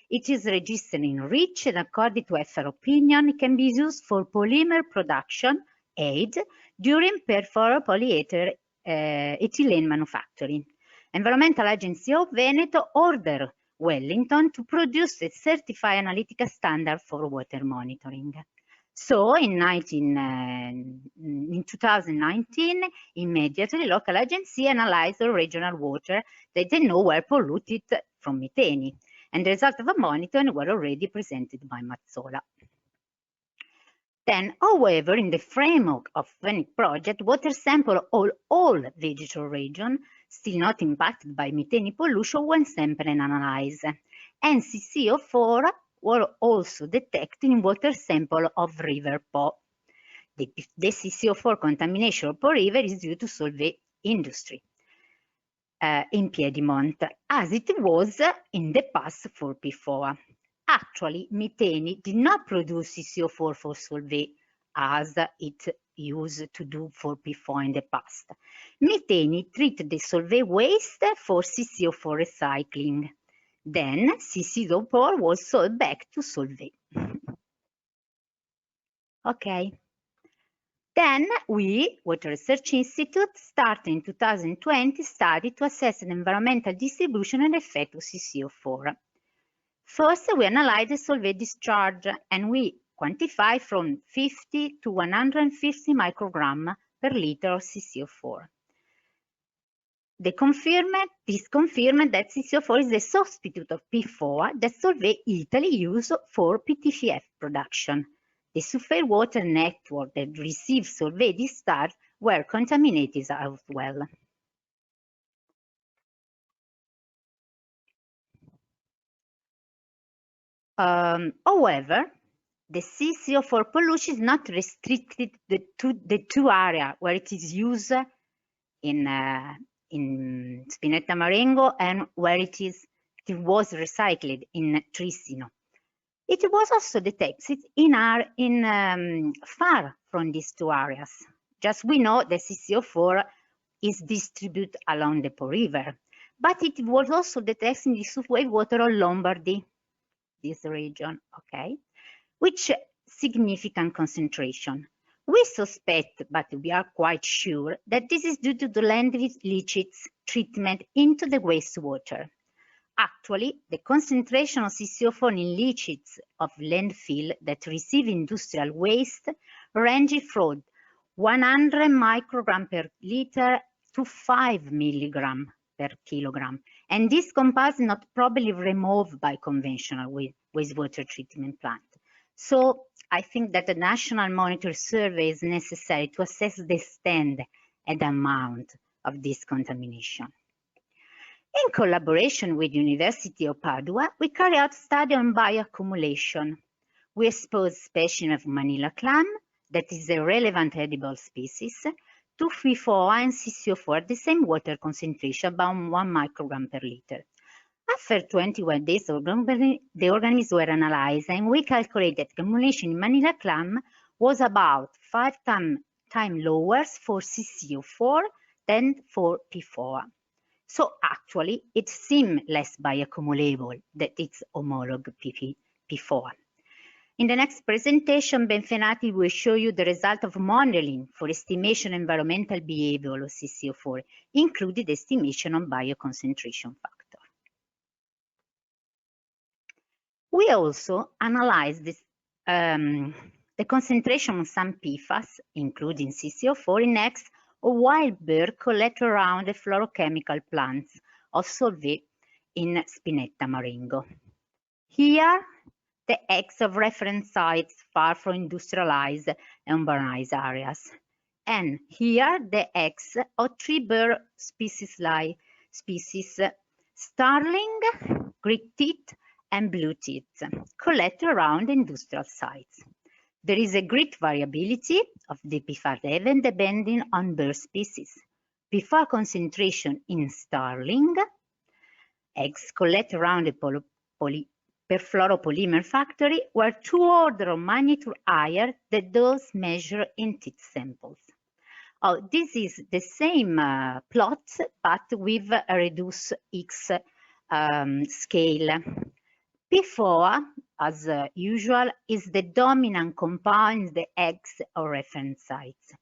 It is registered in REACH, and according to FR opinion, it can be used for polymer production aid during perfluoropolyether ethylene manufacturing. Environmental Agency of Veneto ordered Wellington to produce a certified analytical standard for water monitoring. So in 2019, immediately local agency analyzed the regional water that they know were polluted from methane, and the results of the monitoring were already presented by Mazzola. Then, however, in the framework of Veneto project, water sample of all vegetal region still not impacted by methane pollution when sampled and analyzed, and CCO4 were also detected in water sample of River Po. The CCO4 contamination of Po River is due to solvay industry in Piedmont, as it was in the past for PFAS. Actually, methane did not produce CCO4 for solvay as it used to do for PFAS in the past. Methane treated the solvay waste for CCO4 recycling. Then CCO4 was sold back to solvay. Okay. Then we, Water Research Institute, started in 2020 study to assess the environmental distribution and effect of CCO4. First, we analyzed the solvent discharge and we quantify from 50 to 150 microgram per liter of CCO4. This confirmed that CCO4 is the substitute of PFOA that Solvay Italy used for PTFF production. The sulfate water network that received Solvay discharge were contaminated as well. However, the CCO4 pollution is not restricted to the two areas where it is used in Spinetta Marengo and where it was recycled in Trissino. It was also detected far from these two areas. Just we know the CCO4 is distributed along the Po River, but it was also detected in the subway water of Lombardy, this region, okay, which significant concentration. We suspect, but we are quite sure, that this is due to the landfill leachate treatment into the wastewater. Actually, the concentration of CCO4 in leachates of landfill that receive industrial waste ranges from 100 microgram per liter to 5 milligram per kilogram. And this compound is not probably removed by conventional wastewater treatment plant. So I think that the national monitor survey is necessary to assess the extent and amount of this contamination. In collaboration with the University of Padua, we carry out study on bioaccumulation. We expose species of Manila clam, that is a relevant edible species, to PFOA and CCO4 at the same water concentration, about 1 microgram per liter. After 21 days, the organisms were analyzed and we calculated that accumulation in Manila clam was about 5 times lower for CCO4 than for PFOA. So actually, it seems less bioaccumulable than its homologue PFOA. In the next presentation, Benfenati will show you the result of modeling for estimation of environmental behavior of CCO4, including the estimation of bioconcentration factor. We also analyzed the concentration of some PFAS, including CCO4, in eggs of wild bird collected around the fluorochemical plants of Solvay in Spinetta Marengo. Here, the eggs of reference sites far from industrialized and urbanized areas. And here, the eggs of 3 bird species starling, Greek teeth, and blue teeth, collected around industrial sites. There is a great variability of the PFAS event depending on bird species. PFAS concentration in starling eggs collected around the perfluoropolymer factory were 2 orders of magnitude higher than those measured in teeth samples. Oh, this is the same plot, but with a reduced X scale. PFOA, as usual, is the dominant compound in the eggs or reference sites.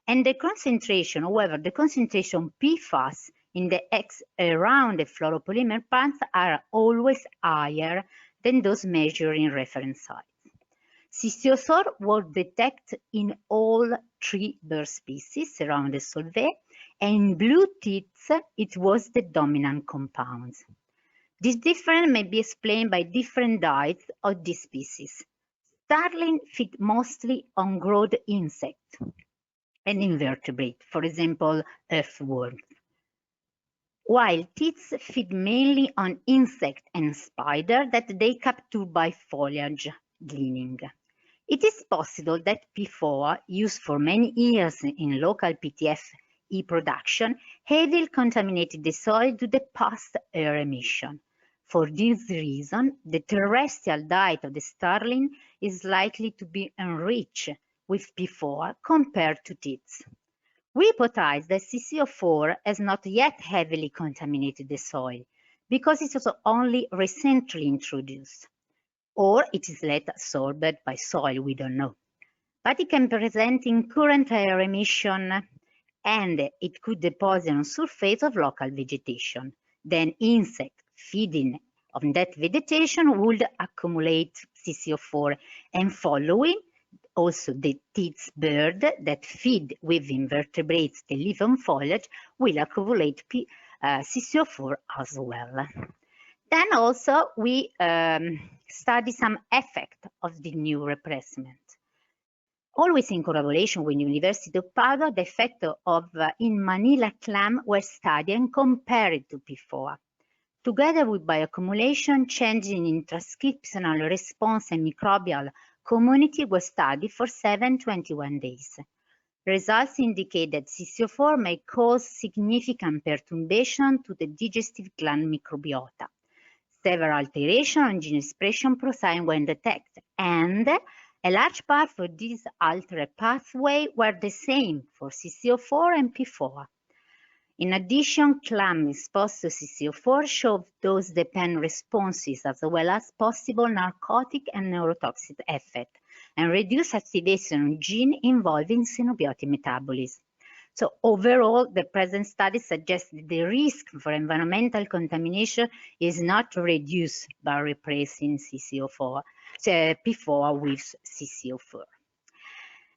And the concentration, however, the concentration PFAS in the eggs around the fluoropolymer plants are always higher than those measured in reference sites. CCO4 was detected in all 3 bird species around the Solvay, and in blue teeth, it was the dominant compound. This difference may be explained by different diets of this species. Starling feed mostly on growth insects and invertebrate, for example, earthworms, while teats feed mainly on insects and spiders that they capture by foliage gleaning. It is possible that PFOA, used for many years in local PTFE production, heavily contaminated the soil due to past air emission. For this reason, the terrestrial diet of the starling is likely to be enriched with PFOA compared to teats. We hypothesize that CCO4 has not yet heavily contaminated the soil because it was only recently introduced, or it is less absorbed by soil, we don't know. but it can present in current air emission, and it could deposit on surface of local vegetation. Then insect feeding on that vegetation would accumulate CCO4, and following also the teats bird that feed with invertebrates that live on foliage will accumulate CCO4 as well. Then also we study some effect of the new replacement. Always in collaboration with University of Padua, the effect of in Manila clam were studied and compared to PFOA. Together with bioaccumulation, changes in transcriptional response and microbial community were studied for 721 days. Results indicate that CCO4 may cause significant perturbation to the digestive gland microbiota. Several alterations on gene expression process when detected, and a large part of this altered pathway were the same for CCO4 and PFOA. In addition, clam exposed to CCO4 showed dose-dependent responses as well as possible narcotic and neurotoxic effect, and reduced activation of gene involving symbiotic metabolism. So overall, the present study suggests that the risk for environmental contamination is not reduced by replacing PFOA with CCO4.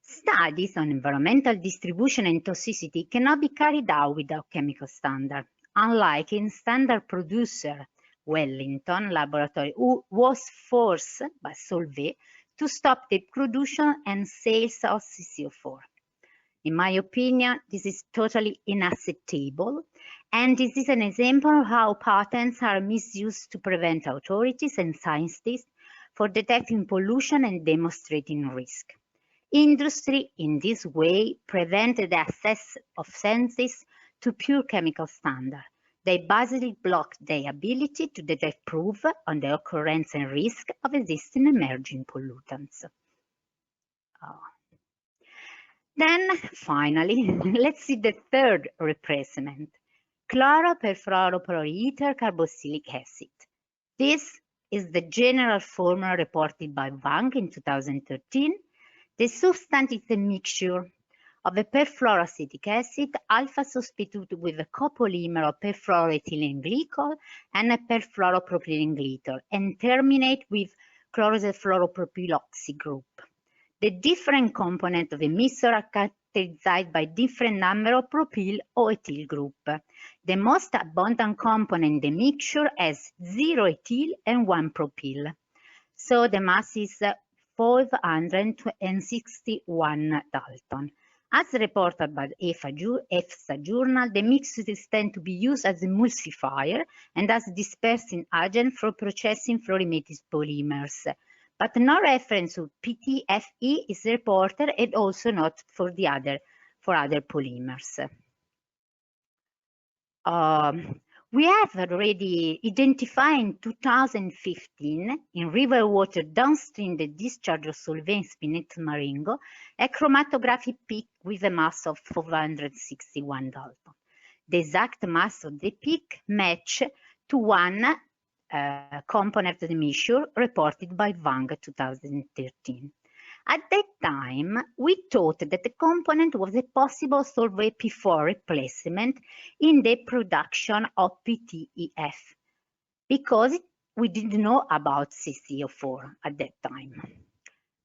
Studies on environmental distribution and toxicity cannot be carried out without chemical standard, unlike in standard producer Wellington Laboratory, who was forced by Solvay to stop the production and sales of CCO4. In my opinion, this is totally unacceptable, and this is an example of how patents are misused to prevent authorities and scientists for detecting pollution and demonstrating risk. Industry, in this way, prevented the access of scientists to pure chemical standards. They basically blocked their ability to detect proof on the occurrence and risk of existing emerging pollutants. Then, finally, let's see the third replacement, chloroperfluoroether carboxylic acid. This is the general formula reported by Wang in 2013. The substance is a mixture of a perfluoroacetic acid, alpha substituted with a copolymer of perfluoroethylene glycol and a perfluoropropylene glycol, and terminate with chlorofluoropropyloxy group. The different components of the mixture are characterized by different number of propyl or ethyl group. The most abundant component in the mixture has 0 ethyl and 1 propyl. So the mass is 561 Dalton. As reported by the EFSA journal, the mixtures tend to be used as emulsifier and as dispersing agent for processing fluorinated polymers, but no reference to PTFE is reported, and also not for other polymers. We have already identified in 2015 in river water downstream the discharge of Solvay Spinetta Marengo a chromatographic peak with a mass of 461 Dalton. The exact mass of the peak match to one component of the mixture reported by Wang 2013. At that time, we thought that the component was a possible Solvay P4 replacement in the production of PTEF, because we didn't know about CCO4 at that time.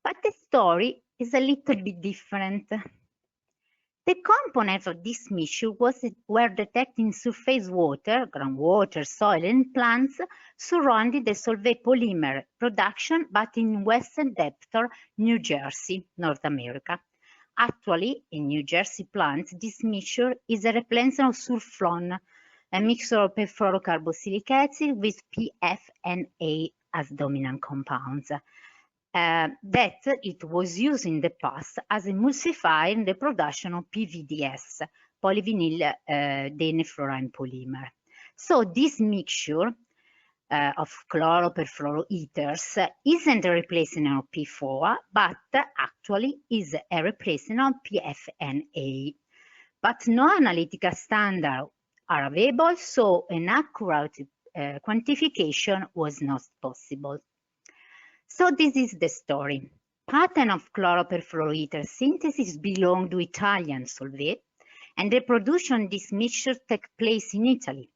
But the story is a little bit different. The components of this mixture were detected in surface water, groundwater, soil, and plants surrounding the Solvay polymer production, but in Western Deptford, New Jersey, North America. Actually, in New Jersey plants, this mixture is a replacement of sulfone, a mixture of perfluorocarboxylic acid with PFNA as dominant compounds. That it was used in the past as emulsifier in the production of PVDS, polyvinyl denefluorine polymer. So this mixture of chloroperfluoroethers isn't a replacement of PFOA, but actually is a replacement of PFNA. But no analytical standards are available, so an accurate quantification was not possible. So this is the story. pattern of chloropperfluoride synthesis belong to Italian Solvay, and the production of this mixture takes place in Italy.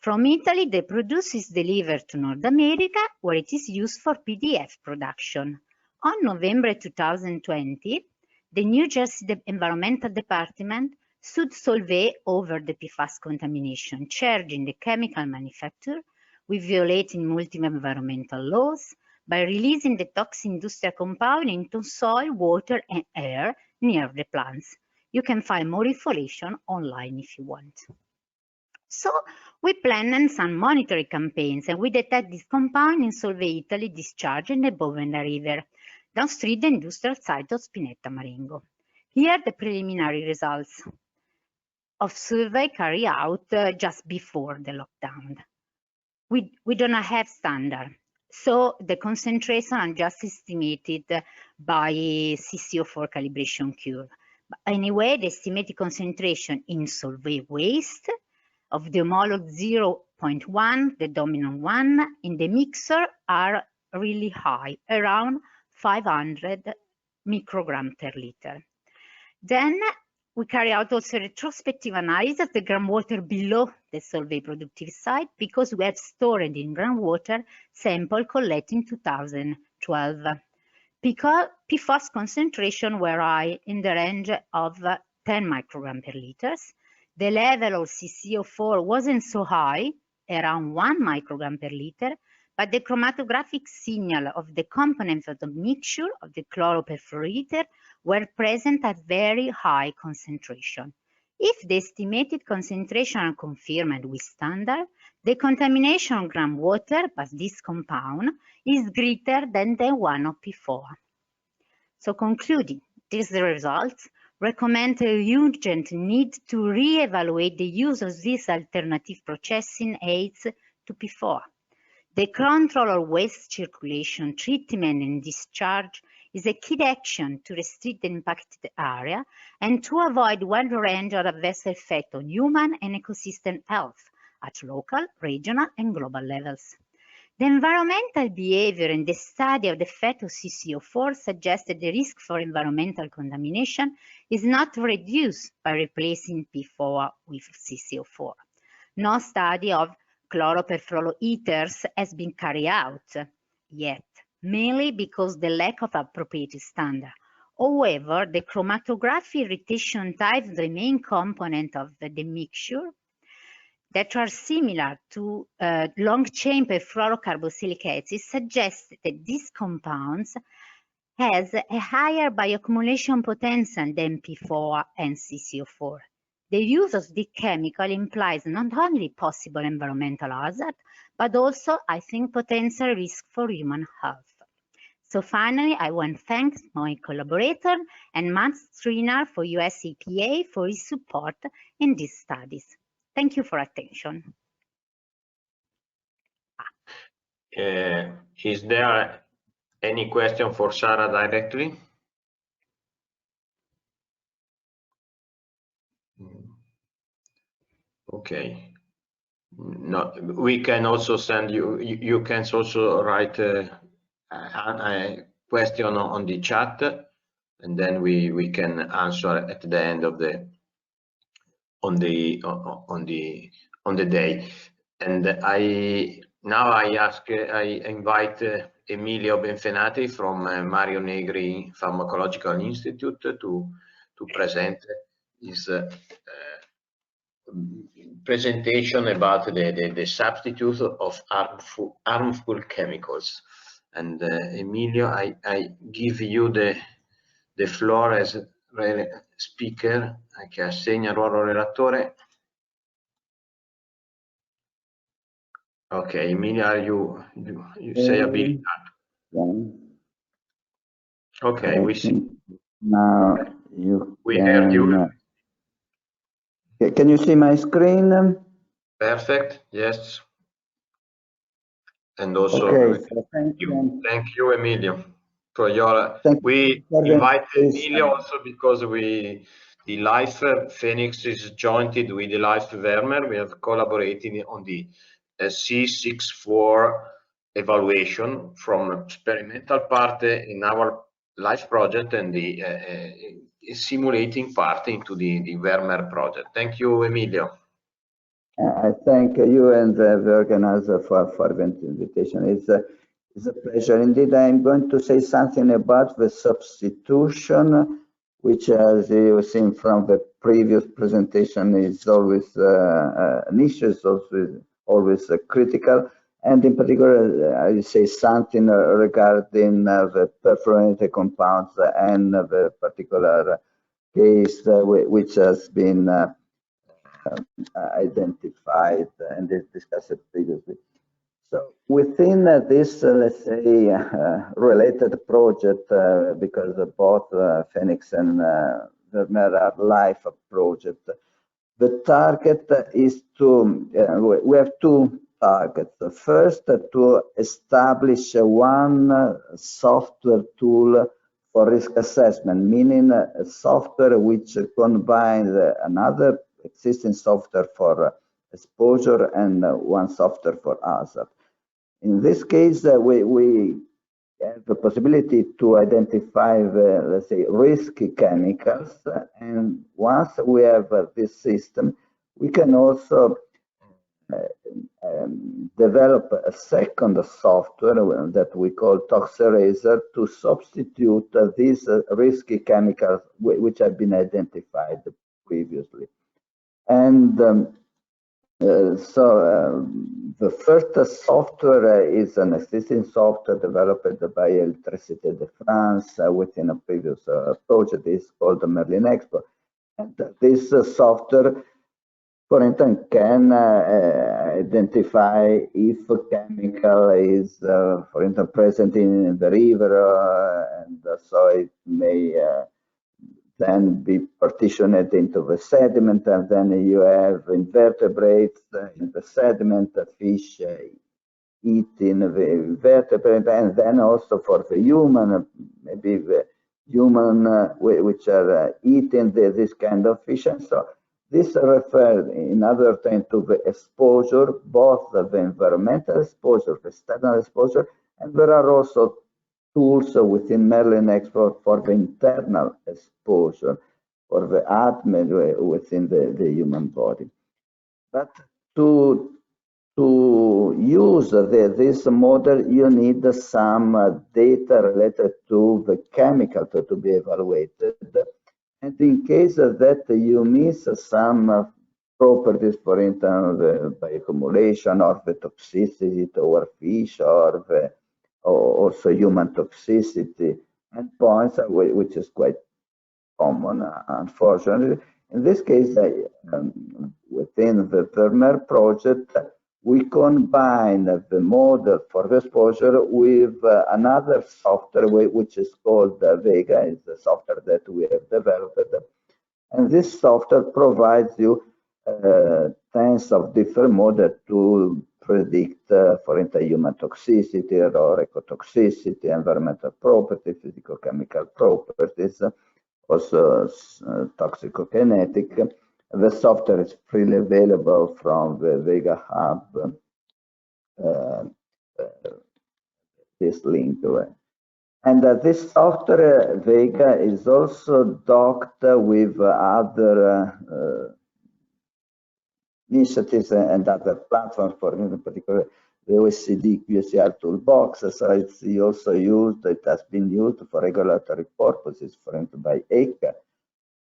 From Italy, the produce is delivered to North America, where it is used for PDF production. On November 2020, the New Jersey Environmental Department sued Solvay over the PFAS contamination, charging the chemical manufacturer with violating multiple environmental laws by releasing the toxic industrial compound into soil, water, and air near the plants. You can find more information online if you want. So we planned some monitoring campaigns, and we detect this compound in Solvay, Italy, discharge in the Bovena River, downstream the industrial site of Spinetta Marengo. Here the preliminary results of survey carried out just before the lockdown. We do not have standard, so the concentration are just estimated by CCO4 calibration curve. But anyway, the estimated concentration in Solvay waste of the homolog 0.1, the dominant one, in the mixer are really high, around 500 microgram per liter. Then we carry out also retrospective analysis of the groundwater below the Solvay productive site, because we have stored in groundwater sample collected in 2012. Because PFAS concentration were high in the range of 10 microgram per liters. The level of CCO4 wasn't so high, around 1 microgram per liter, but the chromatographic signal of the components of the mixture of the chloropperfluoride were present at very high concentration. If the estimated concentration are confirmed with standard, the contamination of groundwater by this compound is greater than the one of P4. So concluding, these results recommend a urgent need to re-evaluate the use of these alternative processing aids to P4. The control of waste circulation, treatment, and discharge is a key action to restrict the impacted area and to avoid a wide range of adverse effects on human and ecosystem health at local, regional, and global levels. The environmental behavior and the study of the effect of CCO4 suggest that the risk for environmental contamination is not reduced by replacing P4 with CCO4. No study of chloropperfluoroethers has been carried out yet, mainly because the lack of appropriate standard. However, the chromatography irritation types, the main component of the mixture, that are similar to long-chain perfluorocarboxylic acid, suggests that these compounds has a higher bioaccumulation potential than P4 and CCO4. The use of this chemical implies not only possible environmental hazard, but also, I think, potential risk for human health. So finally, I want to thank my collaborator and Matt Strinar for US EPA for his support in these studies. Thank you for attention. Is there any question for Sarah directly? Okay. No, we can also send you. You can also write a question on the chat, and then we can answer at the end of the on the day. And I invite Emilio Benfenati from Mario Negri Pharmacological Institute to present his presentation about the substitute of harmful chemicals. And Emilio, I give you the floor as speaker, che assegna il ruolo relatore. Okay, Emilio, you say abilitato. Okay, we see. Now we heard you. Can you see my screen? Perfect. Yes. And also, okay, so thank you, Emilio, for your. We invite Emilio also because the Life Phoenix is joined with the Life Vermeer. We have collaborated on the C64 evaluation from experimental part in our LIFE project and the simulating part into the Vermeer project. Thank you, Emilio. I thank you and the organizer for the invitation. It's a pleasure indeed. I'm going to say something about the substitution, which, as you've seen from the previous presentation, is always an issue, is also always critical. And in particular, I say something regarding the perfluorinated compounds and the particular case which has been identified and discussed previously. So within this, let's say, related project, because both Phoenix and Vermeer are LIFE project, the target is to, we have two targets. First, to establish one software tool for risk assessment, meaning a software which combines another existing software for exposure and one software for hazard. In this case, we have the possibility to identify the, let's say, risky chemicals, and once we have this system, we can also develop a second software that we call ToxEraser to substitute these risky chemicals which have been identified previously. And the first software is an existing software developed by Electricité de France within a previous project. It's called the Merlin Expo. And this software, for instance, can identify if a chemical is, for instance, present in the river, and so it may then be partitioned into the sediment, and then you have invertebrates in the sediment, fish eating the invertebrate, and then also for the human, maybe the human which are eating this kind of fish. And so this refers, in other terms, to the exposure, both the environmental exposure, the external exposure, and there are also tools within Merlin Expo for the internal exposure, for the atmosphere within the human body. But to use this model, you need some data related to the chemical to be evaluated. And in case that you miss some properties, for instance, the bioaccumulation or the toxicity toward fish or the also human toxicity endpoints, which is quite common, unfortunately. In this case, within the Vermeer project, we combine the model for the exposure with another software which is called Vega. It's the software that we have developed. And this software provides you tens of different models to predict, for instance, human toxicity or ecotoxicity, environmental properties, physicochemical properties, also toxicokinetic. The software is freely available from the Vega Hub, this link. And this software, Vega, is also docked with other initiatives and other platforms, for in particular the OECD QCR toolbox. So it's also used, it has been used for regulatory purposes, for instance, by ECHA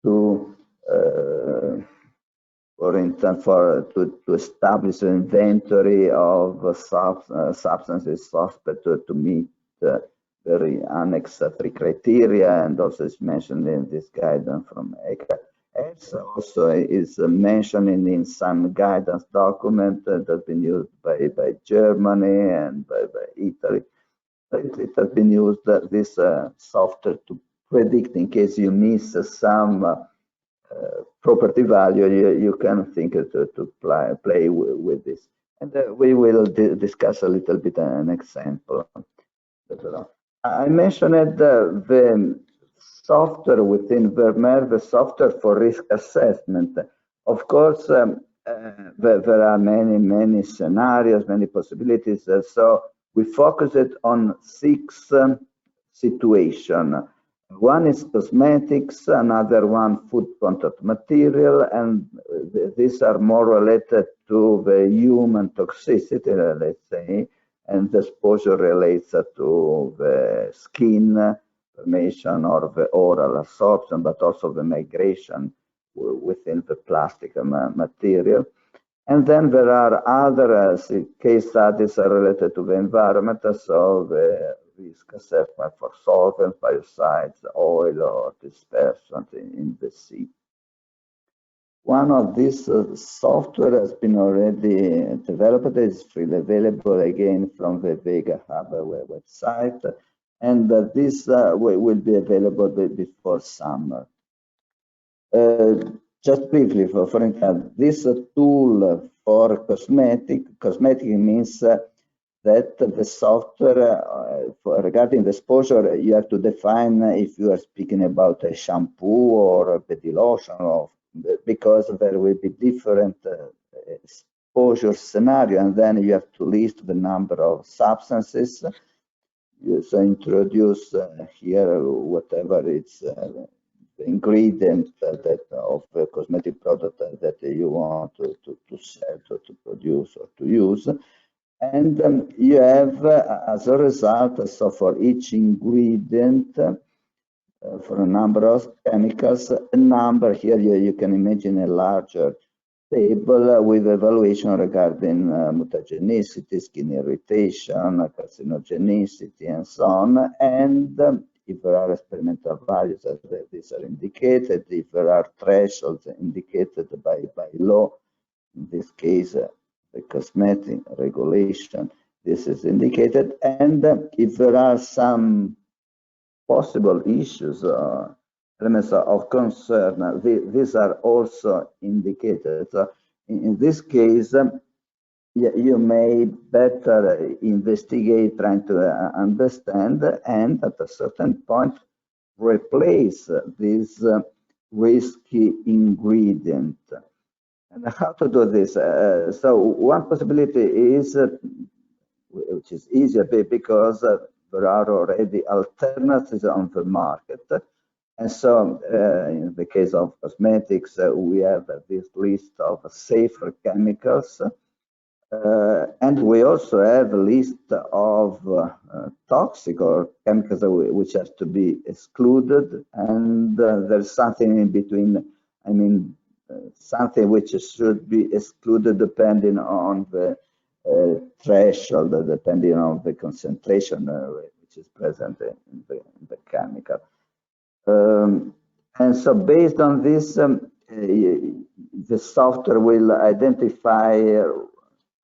to, for instance, to establish an inventory of substances suspect to meet very Annex 3 criteria, and also is mentioned in this guidance from ECHA. It also is mentioned in some guidance document that has been used by Germany and by Italy. It has been used, this software, to predict in case you miss some property value, you can think to play with this. And we will discuss a little bit an example. I mentioned the software within Vermeer, the software for risk assessment. Of course, there are many scenarios, many possibilities. So we focused on six situation. One is cosmetics, another one food contact material, and these are more related to the human toxicity, let's say, and the exposure relates to the skin formation or the oral absorption, but also the migration within the plastic material. And then there are other case studies related to the environment, so the risk assessment for solvents, biocides, oil, or dispersant in the sea. One of these software has been already developed. It's freely available again from the Vega Hub website, and this will be available before summer. Just briefly, for instance, this tool for cosmetic means that the software regarding the exposure, you have to define if you are speaking about a shampoo or a body lotion, or, because there will be different exposure scenario, and then you have to list the number of substances. You introduce here whatever it's ingredient that of a cosmetic product that you want to sell, to produce or to use. And you have, as a result, so for each ingredient, for a number of chemicals, a number here, you can imagine a larger table with evaluation regarding mutagenicity, skin irritation, carcinogenicity, and so on. And if there are experimental values, as these are indicated, if there are thresholds indicated by law, in this case, the cosmetic regulation, this is indicated. And if there are some possible issues, elements of concern, these are also indicated. So in this case, you may better investigate, trying to understand, and at a certain point replace this risky ingredient. And how to do this? So one possibility is, which is easier because there are already alternatives on the market. And so in the case of cosmetics, we have this list of safer chemicals. And we also have a list of toxic or chemicals which have to be excluded. And there's something in between, I mean, something which should be excluded depending on the threshold, depending on the concentration which is present in the chemical. And so based on this, the software will identify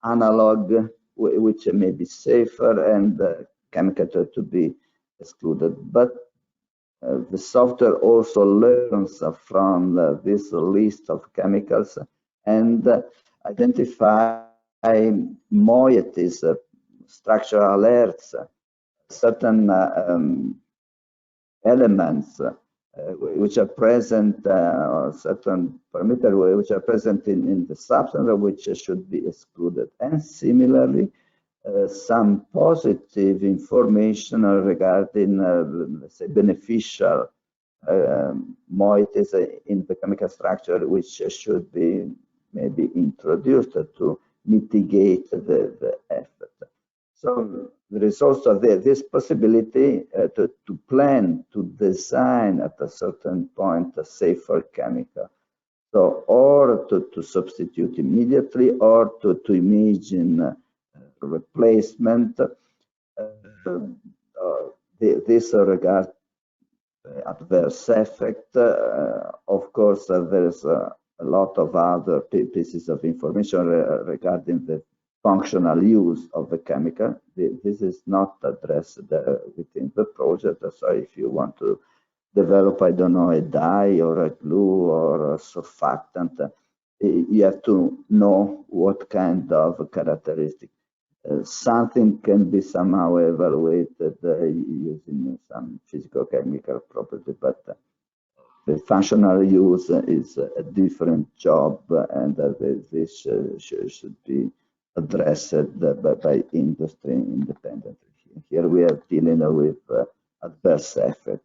analog which may be safer and chemical to be excluded. But the software also learns from this list of chemicals and identify moieties, structural alerts, certain elements which are present, or certain parameters which are present in the substance which should be excluded. And similarly, some positive information regarding, let's say, beneficial moieties in the chemical structure which should be maybe introduced to mitigate the effect. So there is also this possibility to plan, to design at a certain point a safer chemical. So, or to substitute immediately, or to imagine replacement. This regards adverse effect. Of course, there's a lot of other pieces of information regarding the functional use of the chemical. This is not addressed within the project. So if you want to develop, I don't know, a dye or a glue or a surfactant, you have to know what kind of characteristic. Something can be somehow evaluated using some physical-chemical property, but the functional use is a different job, and this should be addressed by industry independently. Here we are dealing with adverse effect.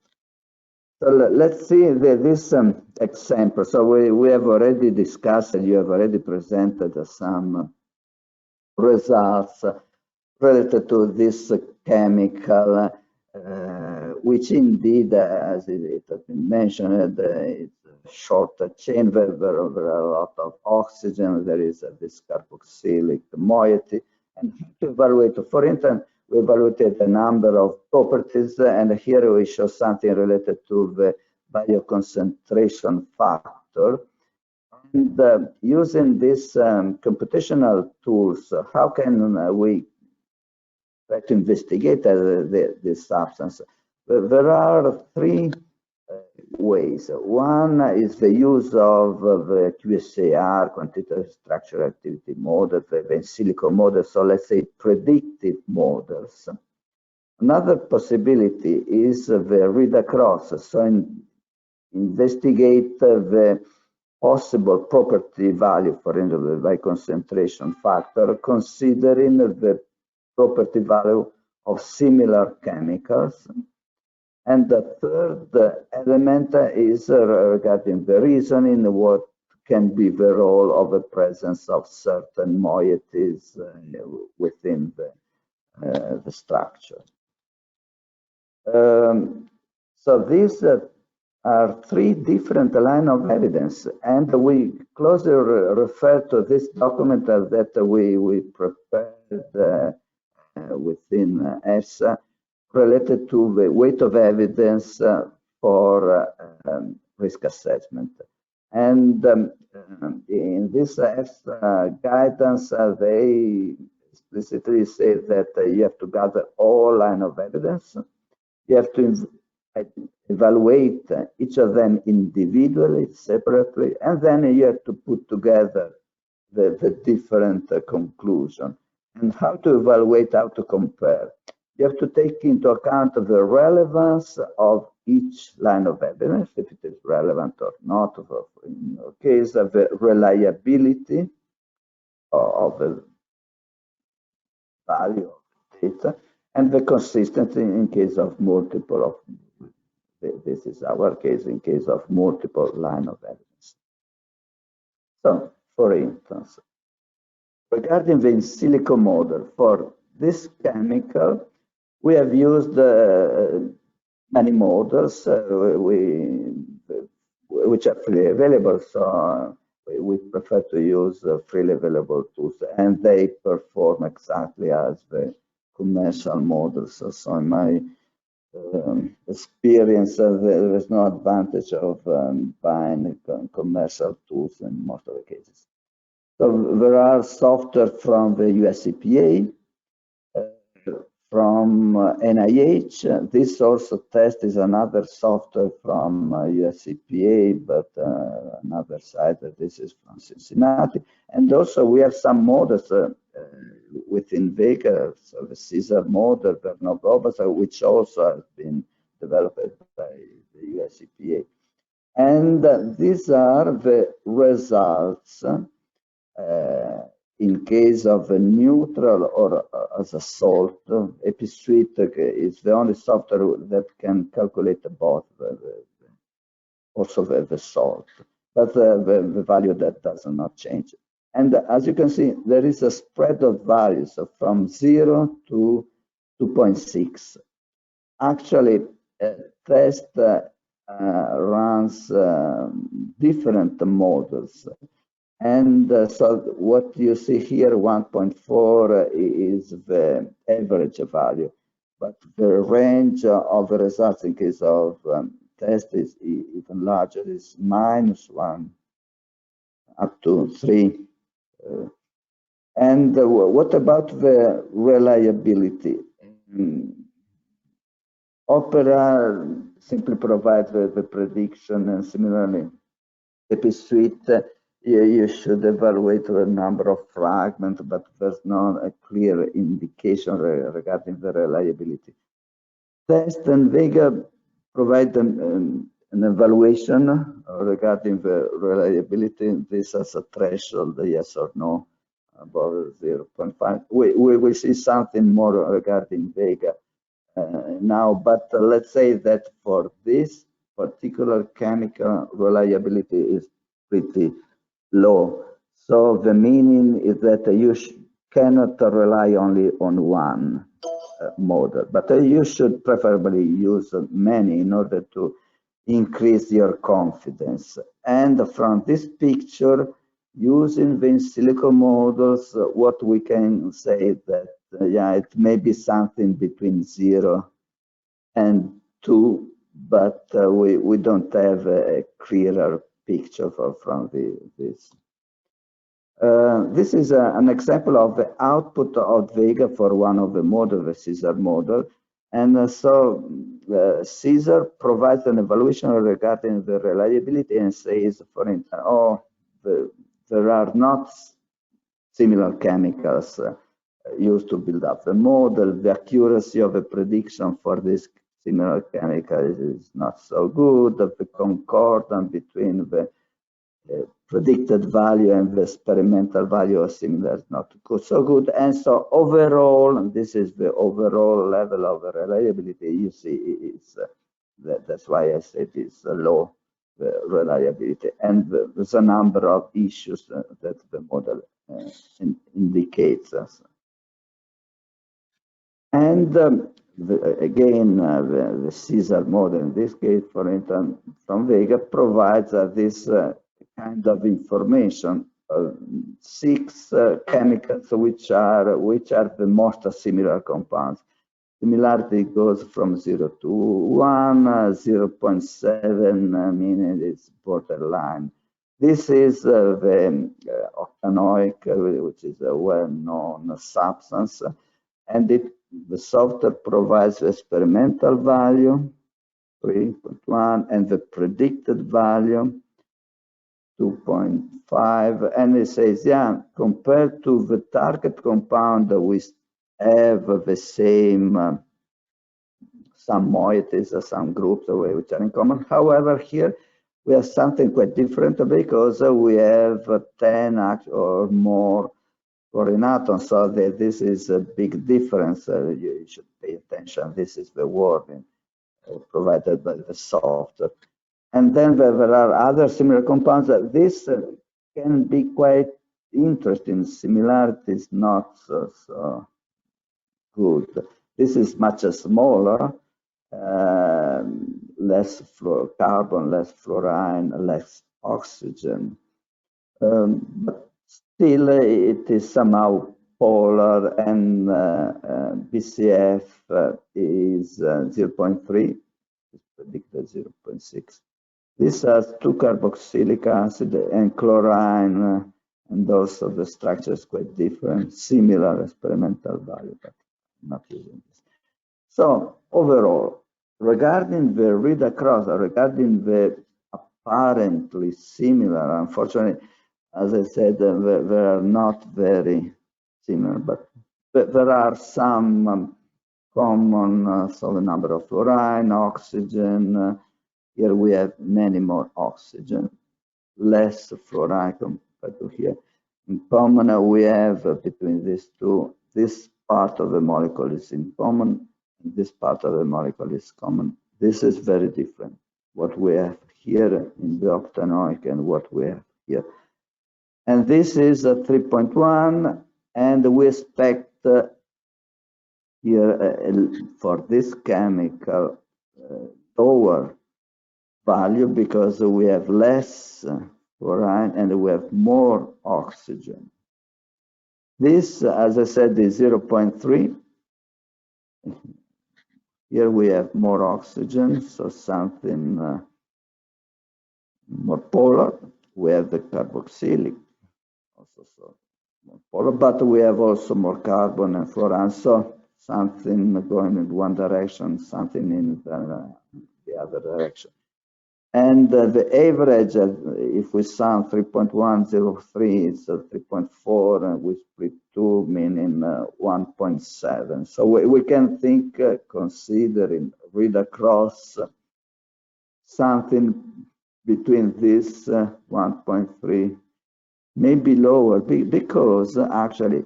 So let's see this example. So we have already discussed, and you have already presented some results related to this chemical, which indeed, as it has been mentioned, it's a short chain. There are a lot of oxygen. There is this carboxylic moiety. And to evaluate, for instance, we evaluated a number of properties, and here we show something related to the bioconcentration factor. And using these computational tools, how can we try to investigate this substance? There are three ways. One is the use of the QSAR, quantitative structure activity model, the in silico model, so let's say predictive models. Another possibility is the read across, so investigate the possible property value, for instance, by concentration factor, considering the property value of similar chemicals. And the third element is regarding the reasoning, what can be the role of the presence of certain moieties within the structure. So these are three different lines of evidence, and we closely refer to this document that we prepared within EFSA, related to the weight of evidence for risk assessment. And in this guidance, they explicitly say that you have to gather all lines of evidence. You have to evaluate each of them individually, separately, and then you have to put together the different conclusions. And how to evaluate, how to compare. You have to take into account the relevance of each line of evidence, if it is relevant or not, in your case, the reliability of the value of the data, and the consistency in case of multiple of, this is our case, in case of multiple line of evidence. So, for instance, regarding the in silico model, for this chemical, we have used many models which are freely available, so we prefer to use freely available tools, and they perform exactly as the commercial models. So in my experience, there is no advantage of buying commercial tools in most of the cases. So there are software from the US EPA, from NIH. This also test is another software from US EPA, but another site, this is from Cincinnati. And also we have some models within Vega, so the CESAR model, Vernogobas, which also has been developed by the US EPA. And these are the results in case of a neutral or as a salt. EpiSuite is the only software that can calculate both also the salt, but the value that does not change. And as you can see, there is a spread of values from 0 to 2.6. Actually, test runs different models. And so what you see here, 1.4 is the average value, but the range of the results in case of test is even larger, is -1 up to 3. And what about the reliability? Opera simply provides the prediction, and similarly, EpiSuite, you should evaluate the number of fragments, but there's not a clear indication regarding the reliability. Test and Vega provide an evaluation regarding the reliability. This as a threshold, yes or no, above 0.5. We will see something more regarding Vega now, but let's say that for this particular chemical, reliability is pretty low. So the meaning is that you cannot rely only on one model, but you should preferably use many in order to increase your confidence. And from this picture, using the in silico models, what we can say that yeah, it may be something between 0 and 2, but we don't have a clearer picture from this. This is an example of the output of Vega for one of the models, the Caesar model. And so Caesar provides an evaluation regarding the reliability and says, for instance, oh, there are not similar chemicals used to build up the model. The accuracy of a prediction for this similar chemical is not so good. The concordance between the predicted value and the experimental value are similar, not good, so good. And so overall, and this is the overall level of reliability, you see, it's, that's why I said it's a low reliability. And there's a number of issues that the model indicates us. And again, the Caesar model, in this case, for instance, from Vega, provides this kind of information. 6 chemicals which are the most similar compounds. Similarity goes from 0 to 1, 0.7, meaning it's borderline. This is the octanoic, which is a well-known substance, and the software provides the experimental value, 3.1, and the predicted value, 2.5. And it says, yeah, compared to the target compound, we have the same, some moieties, some groups which are in common. However, here we have something quite different because we have 10 or more fluorinated, so this is a big difference. You should pay attention. This is the wording provided by the software. And then there are other similar compounds. This can be quite interesting. Similarity is not so good. This is much smaller, less carbon, less fluorine, less oxygen. But still, it is somehow polar, and BCF is 0.3, it's predicted 0.6. This has 2 carboxylic acid and chlorine, and also the structure is quite different, similar experimental value, but not using this. So overall, regarding the read across, regarding the apparently similar, unfortunately, as I said, they are not very similar, but there are some common, so the number of fluorine, oxygen, here we have many more oxygen, less fluorine compared to here. In common, we have between these two, this part of the molecule is in common, and this part of the molecule is common. This is very different, what we have here in the octanoic and what we have here. And this is a 3.1, and we expect here for this chemical lower value because we have less fluorine and we have more oxygen. This, as I said, is 0.3. Here we have more oxygen, so something more polar. We have the carboxylic, also so more polar, but we have also more carbon and fluorine, so something going in one direction, something in the other direction. And the average, if we sum 3.103, it's 3.4, and we split 2, meaning 1.7. So we can think, considering read across something between this 1.3, maybe lower, because actually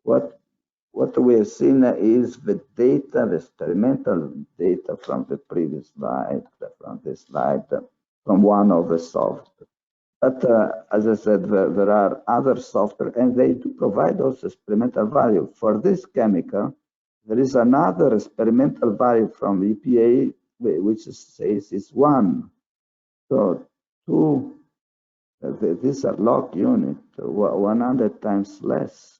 what what we have seen is the data, the experimental data from the previous slide, from this slide, from one of the software. But as I said, there are other software, and they do provide also experimental value. For this chemical, there is another experimental value from EPA, which says it's 1. So 2, these are log unit, 100 times less.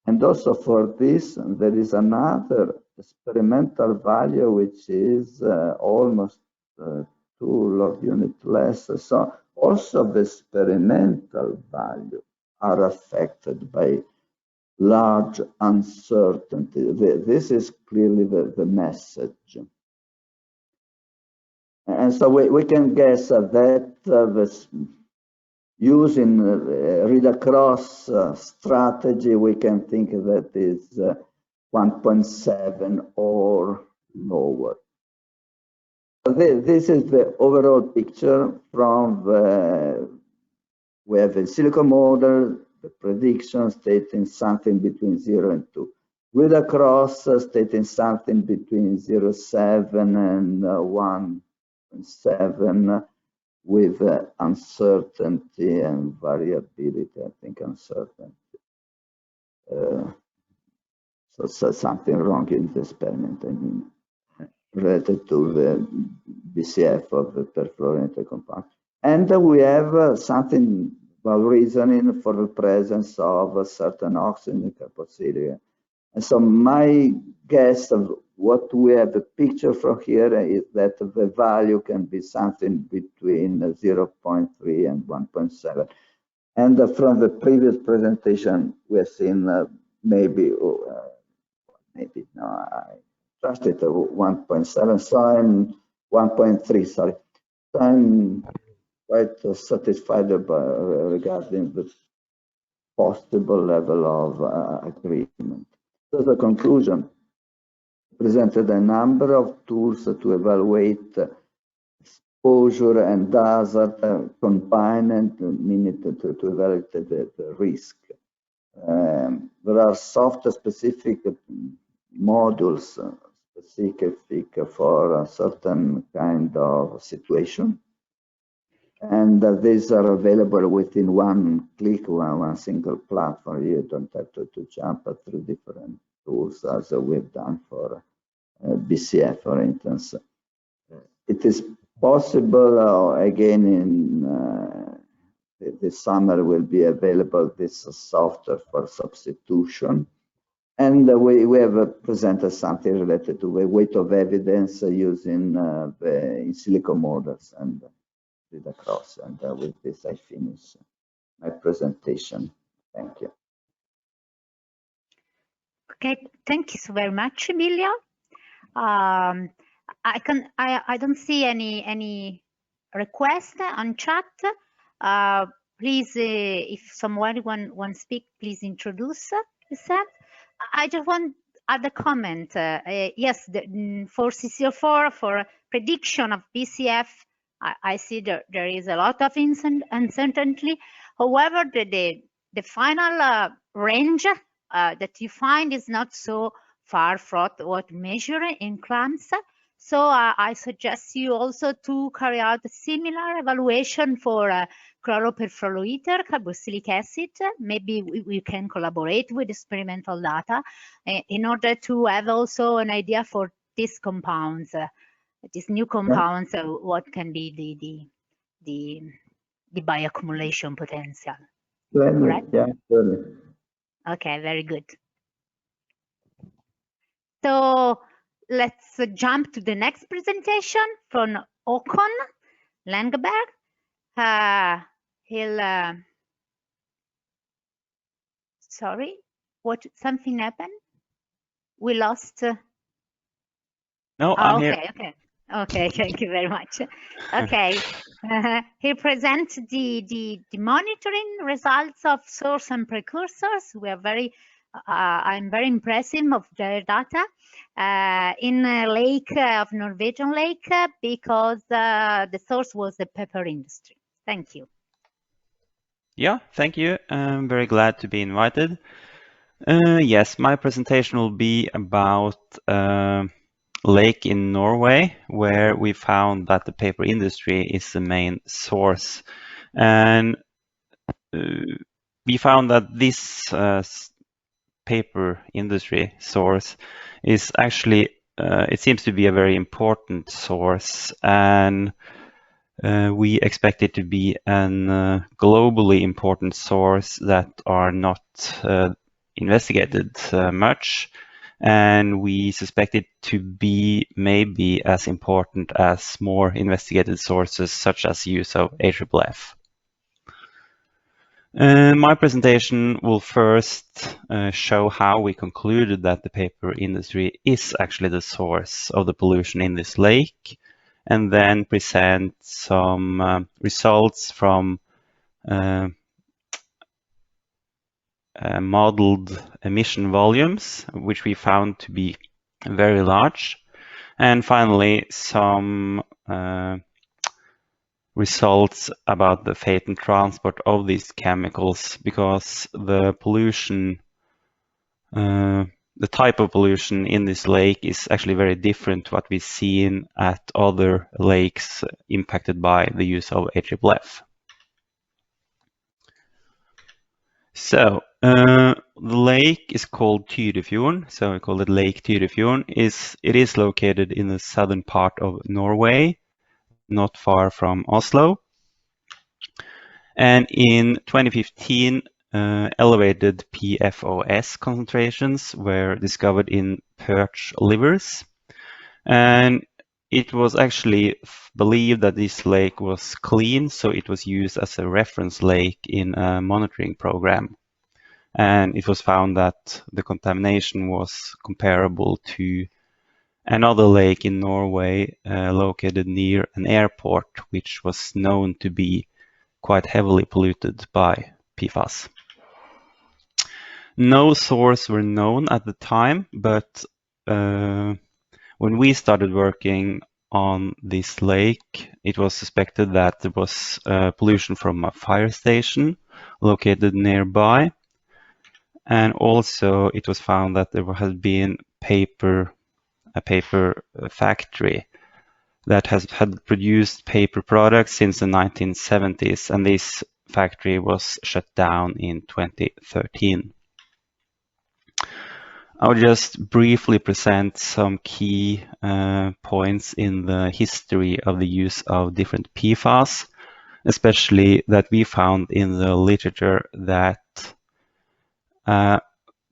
And also for this, there is another experimental value, which is almost 2 log unit less. So also the experimental value are affected by large uncertainty. This is clearly the message. And so we can guess that this, using read-across strategy, we can think that is 1.7 or lower. This is the overall picture from we have a silicon model, the prediction stating something between 0 and 2. Read-across stating something between 0.7 and 1.7 with uncertainty and variability, I think uncertainty. So something wrong in the experiment, I mean, related to the BCF of the perfluorinated compound. And we have something about reasoning for the presence of a certain oxygen in carboxylic. And so my guess of what we have the picture from here is that the value can be something between 0.3 and 1.7. And from the previous presentation, we have seen maybe no, I trusted 1.7, so I'm 1.3, sorry. So I'm quite satisfied regarding the possible level of agreement. So the conclusion presented a number of tools to evaluate exposure and hazard combined, meaning to evaluate the risk. There are software-specific modules specific for a certain kind of situation. And these are available within one click, one single platform. You don't have to jump through different tools as we've done for BCF, for instance. It is possible, again, in this summer will be available this software for substitution. And we have presented something related to the weight of evidence using the in silico models and read across. And with this, I finish my presentation. Thank you. Okay, thank you so very much, Emilio. I don't see any request on chat. Please, if someone wants to speak, please introduce yourself. I just want add a comment. Yes, for CCO4 for prediction of BCF, I see there is a lot of uncertainty. However, the final range that you find is not so far from what measure in clams. So I suggest you also to carry out a similar evaluation for chloroperfluorinated carboxylic acid. Maybe we can collaborate with experimental data in order to have also an idea for these compounds, these new compounds, what can be the bioaccumulation potential. Correct? Yeah, surely. Okay, very good. So let's jump to the next presentation from Håkon Langeberg. Sorry, something happened? We lost. No, I'm here. Okay, thank you very much. Okay, he presents the monitoring results of source and precursors. We are I'm very impressed of their data in a lake of Norwegian lake because the source was the pepper industry. Thank you. Yeah, thank you. I'm very glad to be invited. Yes, my presentation will be about a lake in Norway where we found that the paper industry is the main source. And we found that this paper industry source is actually, it seems to be a very important source, and we expect it to be an globally important source that are not investigated much, and we suspect it to be maybe as important as more investigated sources such as use of HFF. My presentation will first show how we concluded that the paper industry is actually the source of the pollution in this lake, and then present some results from modeled emission volumes, which we found to be very large. And finally, some results about the fate and transport of these chemicals, because the pollution, the type of pollution in this lake is actually very different to what we've seen at other lakes impacted by the use of HFF. So the lake is called Tyrifjorden, so we call it Lake Tyrifjorden. It is located in the southern part of Norway, not far from Oslo. And in 2015, elevated PFAS concentrations were discovered in perch livers. And it was actually believed that this lake was clean, so it was used as a reference lake in a monitoring program. And it was found that the contamination was comparable to another lake in Norway located near an airport, which was known to be quite heavily polluted by PFAS. No source were known at the time, but when we started working on this lake, it was suspected that there was pollution from a fire station located nearby. And also it was found that there had been a paper factory that had produced paper products since the 1970s, and this factory was shut down in 2013. I'll just briefly present some key points in the history of the use of different PFAS, especially that we found in the literature that a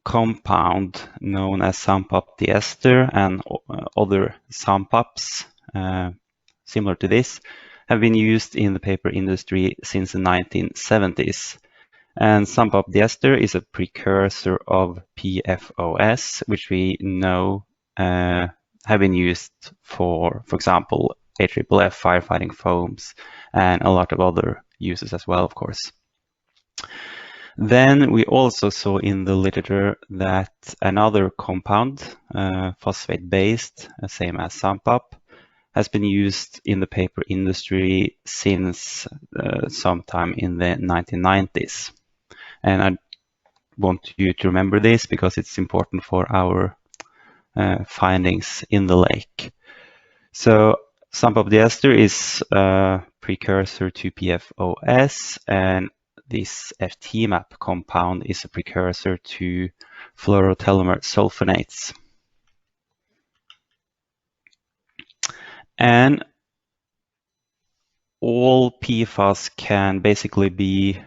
compound known as Sampap diester and other Sampaps similar to this have been used in the paper industry since the 1970s. And Sampap diester is a precursor of PFAS, which we know have been used for example, HFF, firefighting foams, and a lot of other uses as well, of course. Then we also saw in the literature that another compound, phosphate-based, same as Sampap, has been used in the paper industry since sometime in the 1990s. And I want you to remember this because it's important for our findings in the lake. So Sampap diester is a precursor to PFAS, and this FT-MAP compound is a precursor to fluorotelomere sulfonates. And all PFAS can basically be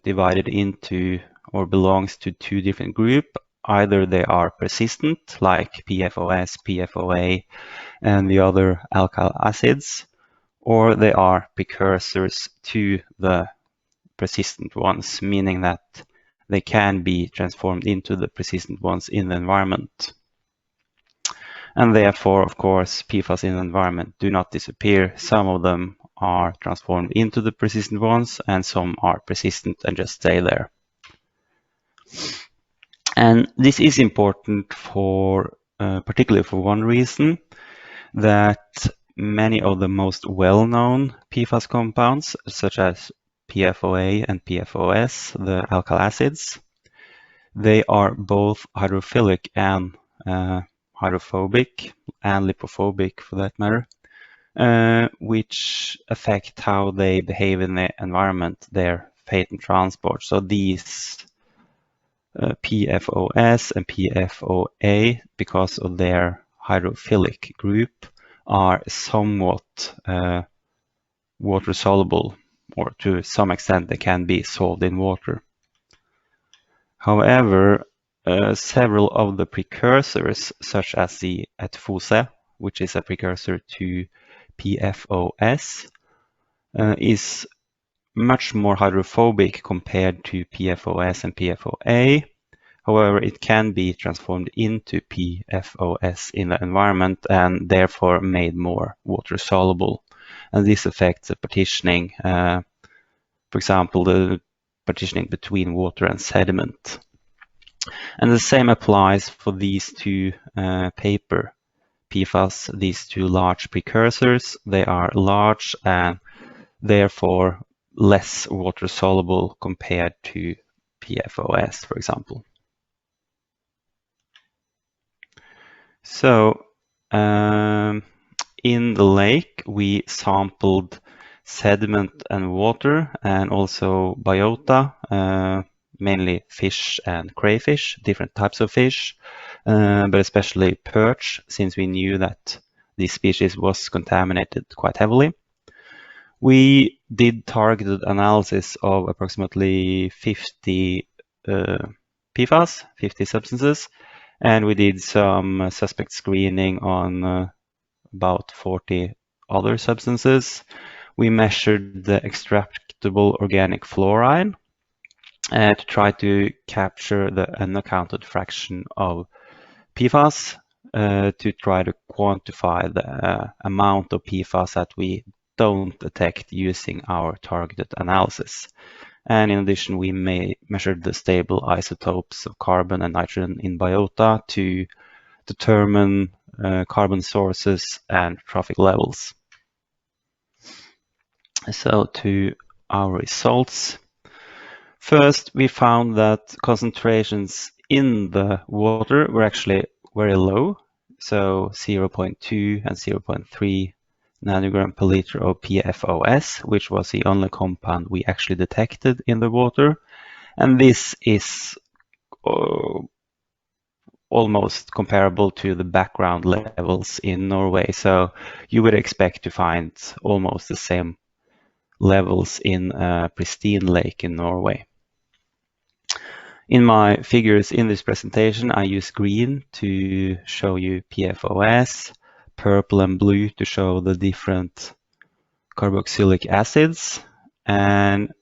divided into or belongs to two different groups. Either they are persistent, like PFOS, PFOA, and the other alkyl acids, or they are precursors to the persistent ones, meaning that they can be transformed into the persistent ones in the environment. And therefore, of course, PFAS in the environment do not disappear. Some of them are transformed into the persistent ones, and some are persistent and just stay there. And this is important for, particularly for one reason, that many of the most well-known PFAS compounds, such as PFOA and PFOS, the alkyl acids, They are both hydrophilic and hydrophobic, and lipophobic for that matter, which affect how they behave in the environment, their fate and transport. So these PFOS and PFOA, because of their hydrophilic group, are somewhat water soluble, or to some extent they can be solved in water. However, several of the precursors, such as the atfose, which is a precursor to PFOS, is much more hydrophobic compared to PFOS and PFOA. However, it can be transformed into PFOS in the environment and therefore made more water soluble. And this affects the partitioning, for example, the partitioning between water and sediment. And the same applies for these two paper PFAS, these two large precursors. They are large and therefore less water soluble compared to PFOS, for example. So in the lake, we sampled sediment and water, and also biota, mainly fish and crayfish, different types of fish, but especially perch, since we knew that this species was contaminated quite heavily. We did targeted analysis of approximately 50 PFAS, 50 substances, and we did some suspect screening on about 40 other substances. We measured the extractable organic fluoride to try to capture the unaccounted fraction of PFAS to try to quantify the amount of PFAS that we don't detect using our targeted analysis. And in addition, we measured the stable isotopes of carbon and nitrogen in biota to determine carbon sources and trophic levels. So to our results. First, we found that concentrations in the water were actually very low, so 0.2 and 0.3 nanogram per liter of PFOS, which was the only compound we actually detected in the water. And this is almost comparable to the background levels in Norway. So you would expect to find almost the same levels in a pristine lake in Norway. In my figures in this presentation, I use green to show you PFOS, purple and blue to show the different carboxylic acids, and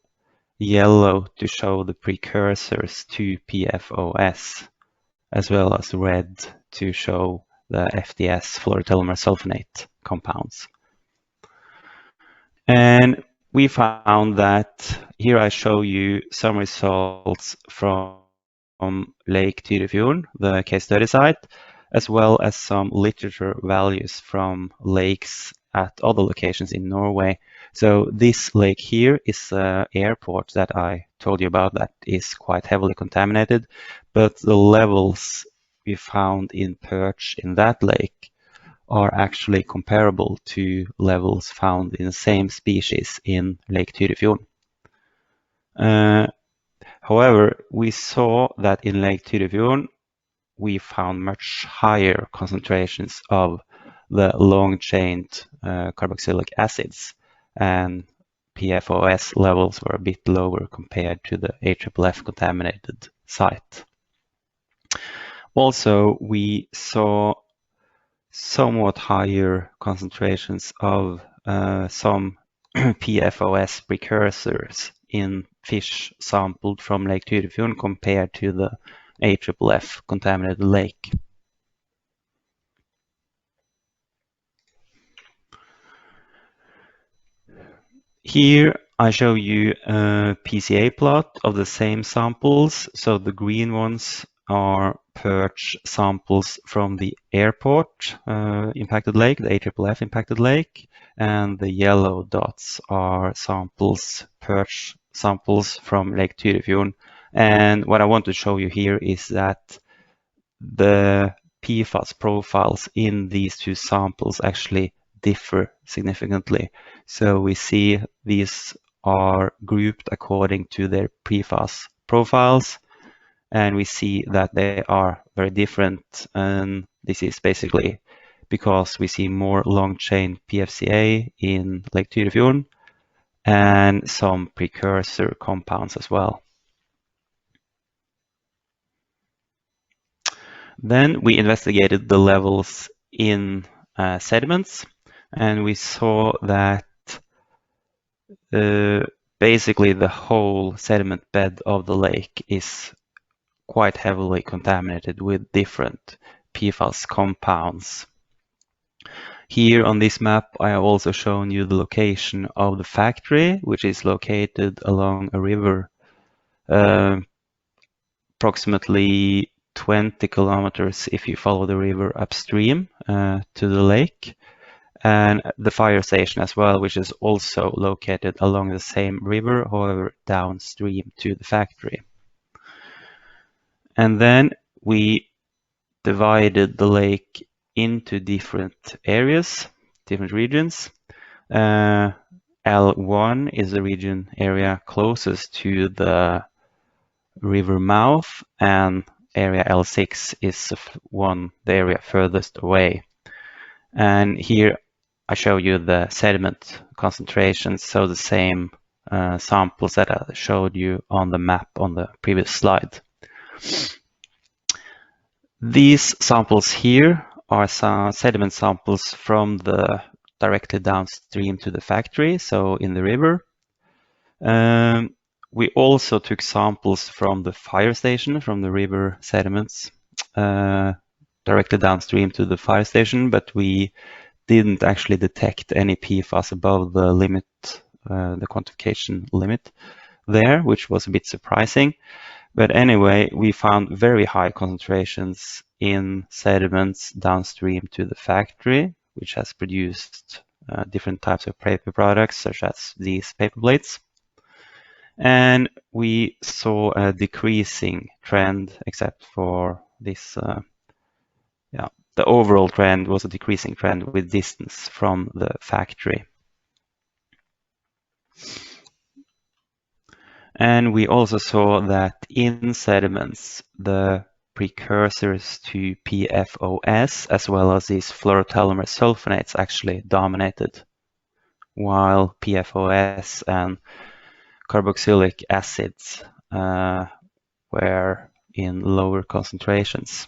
yellow to show the precursors to PFOS, as well as red to show the FDS, fluorotelomere sulfonate compounds. And we found that here I show you some results from Lake Tyrifjorden, the case study site, as well as some literature values from lakes at other locations in Norway. So this lake here is an airport that I told you about that is quite heavily contaminated, but the levels we found in perch in that lake are actually comparable to levels found in the same species in Lake Tyrifjorden. However, we saw that in Lake Tyrifjorden, we found much higher concentrations of the long-chained carboxylic acids, and PFOS levels were a bit lower compared to the HFF contaminated site. Also, we saw somewhat higher concentrations of some PFOS precursors in fish sampled from Lake Tyrifjorden compared to the HFF contaminated lake. Here I show you a PCA plot of the same samples. So the green ones are perch samples from the airport impacted lake, the HFF impacted lake, and the yellow dots are samples, perch samples from Lake Tyrifjorden, And what I want to show you here is that the PFAS profiles in these two samples actually differ significantly. So we see these are grouped according to their PFAS profiles, and we see that they are very different. And this is basically because we see more long-chain PFCA in Lake Tyrifjorden and some precursor compounds as well. Then we investigated the levels in sediments, and we saw that basically the whole sediment bed of the lake is quite heavily contaminated with different PFAS compounds. Here on this map, I have also shown you the location of the factory, which is located along a river approximately 20 kilometers if you follow the river upstream to the lake, and the fire station as well, which is also located along the same river, however downstream to the factory. And then we divided the lake into different areas, different regions. L1 is the region area closest to the river mouth, and area L6 is the area furthest away. And here I show you the sediment concentrations, so the same samples that I showed you on the map on the previous slide. These samples here are some sediment samples from the directly downstream to the factory, so in the river. We also took samples from the fire station, from the river sediments, directly downstream to the fire station, but we didn't actually detect any PFAS above the limit, the quantification limit there, which was a bit surprising. But anyway, we found very high concentrations in sediments downstream to the factory, which has produced different types of paper products, such as these paper plates. And we saw a decreasing trend, except for this, the overall trend was a decreasing trend with distance from the factory. And we also saw that in sediments, the precursors to PFOS, as well as these fluorotellular sulfonates, actually dominated, while PFOS and carboxylic acids were in lower concentrations.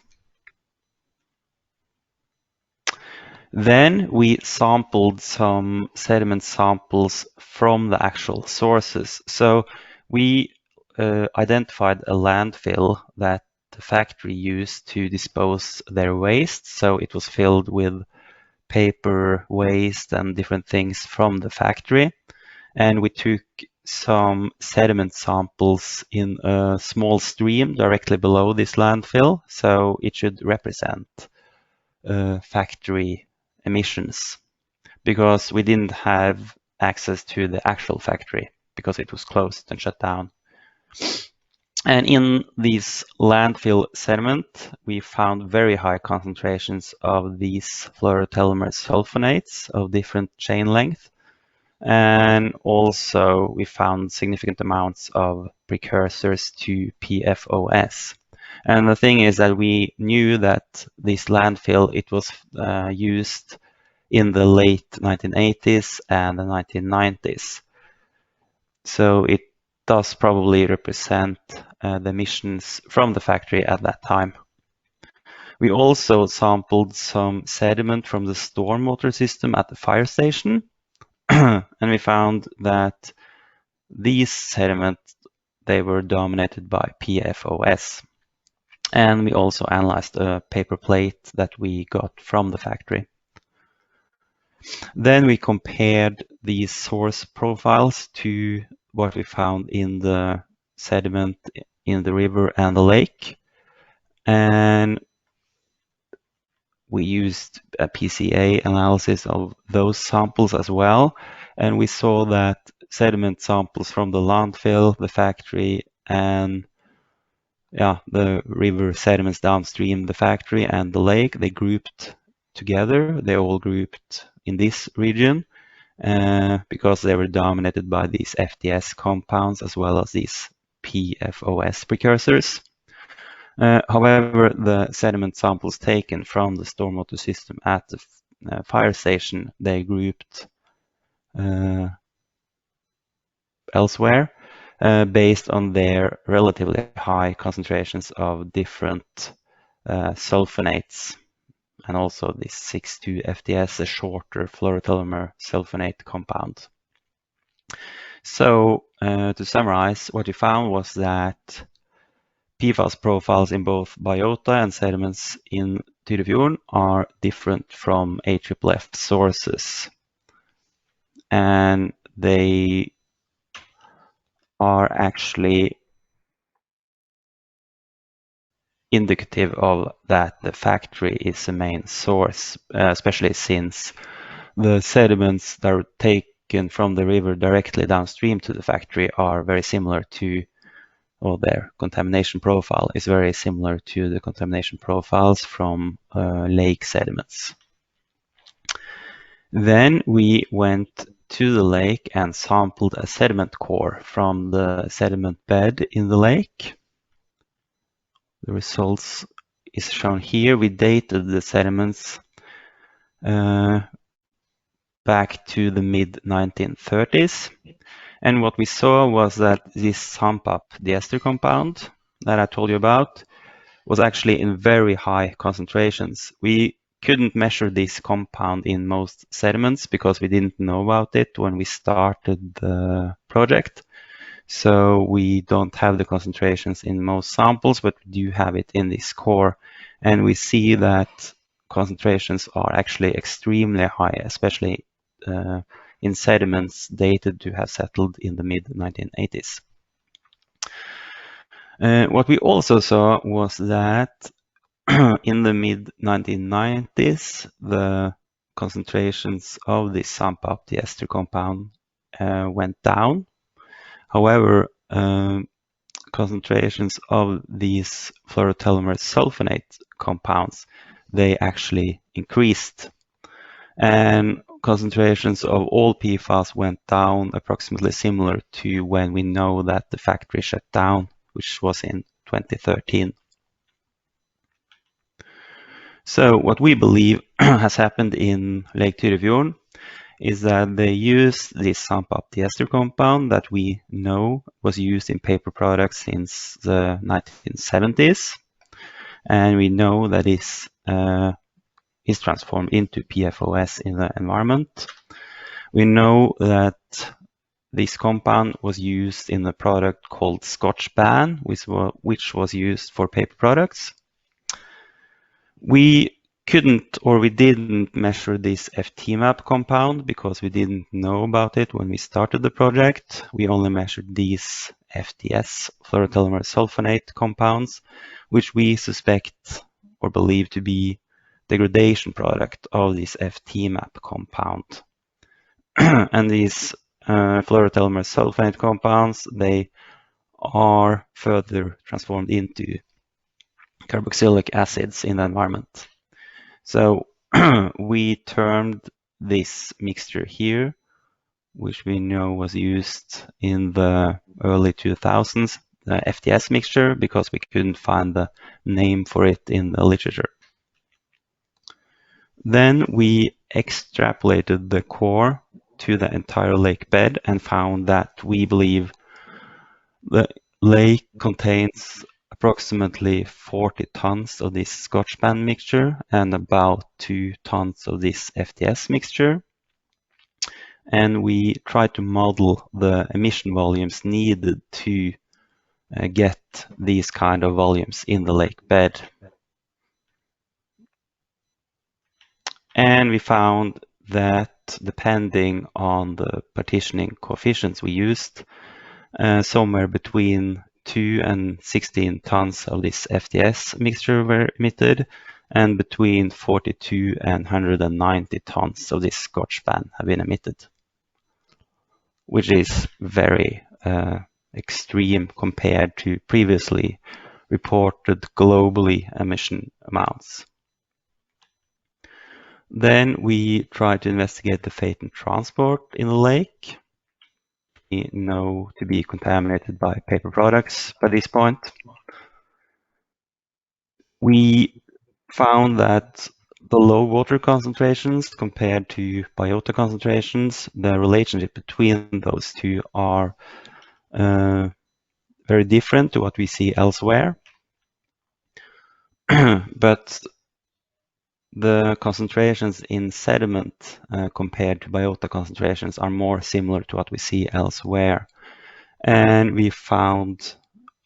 Then we sampled some sediment samples from the actual sources. So we identified a landfill that the factory used to dispose their waste. So it was filled with paper waste and different things from the factory. And we took some sediment samples in a small stream directly below this landfill. So it should represent factory emissions, because we didn't have access to the actual factory because it was closed and shut down. And in these landfill sediment, we found very high concentrations of these fluorotellular sulfonates of different chain length. And also we found significant amounts of precursors to PFOS. And the thing is that we knew that this landfill, it was used in the late 1980s and the 1990s. So it does probably represent the emissions from the factory at that time. We also sampled some sediment from the stormwater system at the fire station. And we found that these sediments, they were dominated by PFOS. And we also analyzed a paper plate that we got from the factory. Then we compared these source profiles to what we found in the sediment in the river and the lake. And we used a PCA analysis of those samples as well. And we saw that sediment samples from the landfill, the factory, and the river sediments downstream the factory and the lake, they grouped together. They all grouped in this region because they were dominated by these FTS compounds as well as these PFOS precursors. However, the sediment samples taken from the stormwater system at the fire station, they grouped elsewhere based on their relatively high concentrations of different sulfonates, and also this 6,2-FTS, a shorter fluorotelomere sulfonate compound. So to summarize, what we found was that PFAS profiles in both biota and sediments in Tyrifjorden are different from HFLF sources, and they are actually indicative of that the factory is the main source, especially since the sediments that are taken from the river directly downstream to the factory are very similar to, or their contamination profile is very similar to the contamination profiles from lake sediments. Then we went to the lake and sampled a sediment core from the sediment bed in the lake. The results is shown here. We dated the sediments back to the mid-1930s. And what we saw was that this sump up, the ester compound that I told you about, was actually in very high concentrations. We couldn't measure this compound in most sediments because we didn't know about it when we started the project. So we don't have the concentrations in most samples, but we do have it in this core. And we see that concentrations are actually extremely high, especially in sediments dated to have settled in the mid-1980s. What we also saw was that in the mid-1990s, the concentrations of this sump up, the ester compound, went down. However, concentrations of these fluorotelomere sulfonate compounds, they actually increased. And concentrations of all PFAS went down approximately similar to when we know that the factory shut down, which was in 2013. So what we believe has happened in Lake Tyrifjorden is that they use this sump up the ester compound that we know was used in paper products since the 1970s. And we know that this is transformed into PFOS in the environment. We know that this compound was used in a product called Scotch Ban, which was used for paper products. We couldn't, or we didn't measure this FT-MAP compound because we didn't know about it when we started the project. We only measured these FTS, fluorotelomere sulfonate compounds, which we suspect or believe to be degradation product of this FT-MAP compound. And these fluorotelomere sulfonate compounds, they are further transformed into carboxylic acids in the environment. So we termed this mixture here, which we know was used in the early 2000s, the FTS mixture, because we couldn't find the name for it in the literature. Then we extrapolated the core to the entire lake bed and found that we believe the lake contains approximately 40 tons of this Scotch Ban mixture and about 2 tons of this FTS mixture. And we tried to model the emission volumes needed to get these kind of volumes in the lake bed. And we found that depending on the partitioning coefficients we used, somewhere between 2 and 16 tons of this FTS mixture were emitted, and between 42 and 190 tons of this Scotch Ban have been emitted, which is very extreme compared to previously reported globally emission amounts. Then we tried to investigate the fate and transport in the lake. We know to be contaminated by paper products by this point. We found that the low water concentrations compared to biota concentrations, the relationship between those two are very different to what we see elsewhere. But the concentrations in sediment compared to biota concentrations are more similar to what we see elsewhere. And we found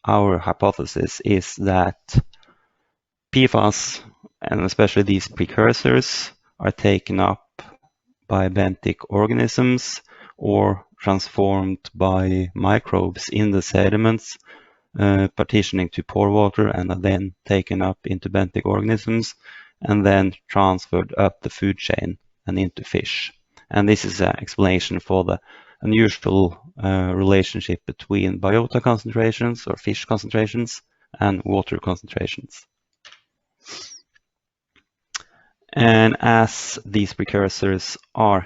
our hypothesis is that PFAS, and especially these precursors, are taken up by benthic organisms or transformed by microbes in the sediments, partitioning to pore water and are then taken up into benthic organisms and then transferred up the food chain and into fish. And this is an explanation for the unusual relationship between biota concentrations or fish concentrations and water concentrations. And as these precursors are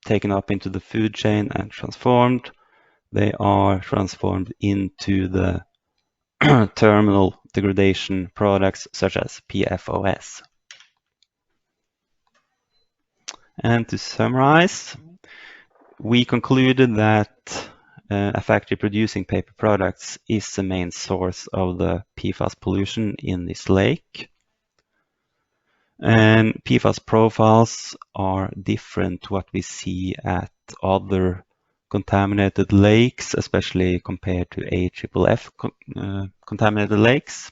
taken up into the food chain and transformed, they are transformed into the terminal degradation products such as PFAS. And to summarize, we concluded that a factory producing paper products is the main source of the PFAS pollution in this lake. And PFAS profiles are different to what we see at other contaminated lakes, especially compared to HFF contaminated lakes.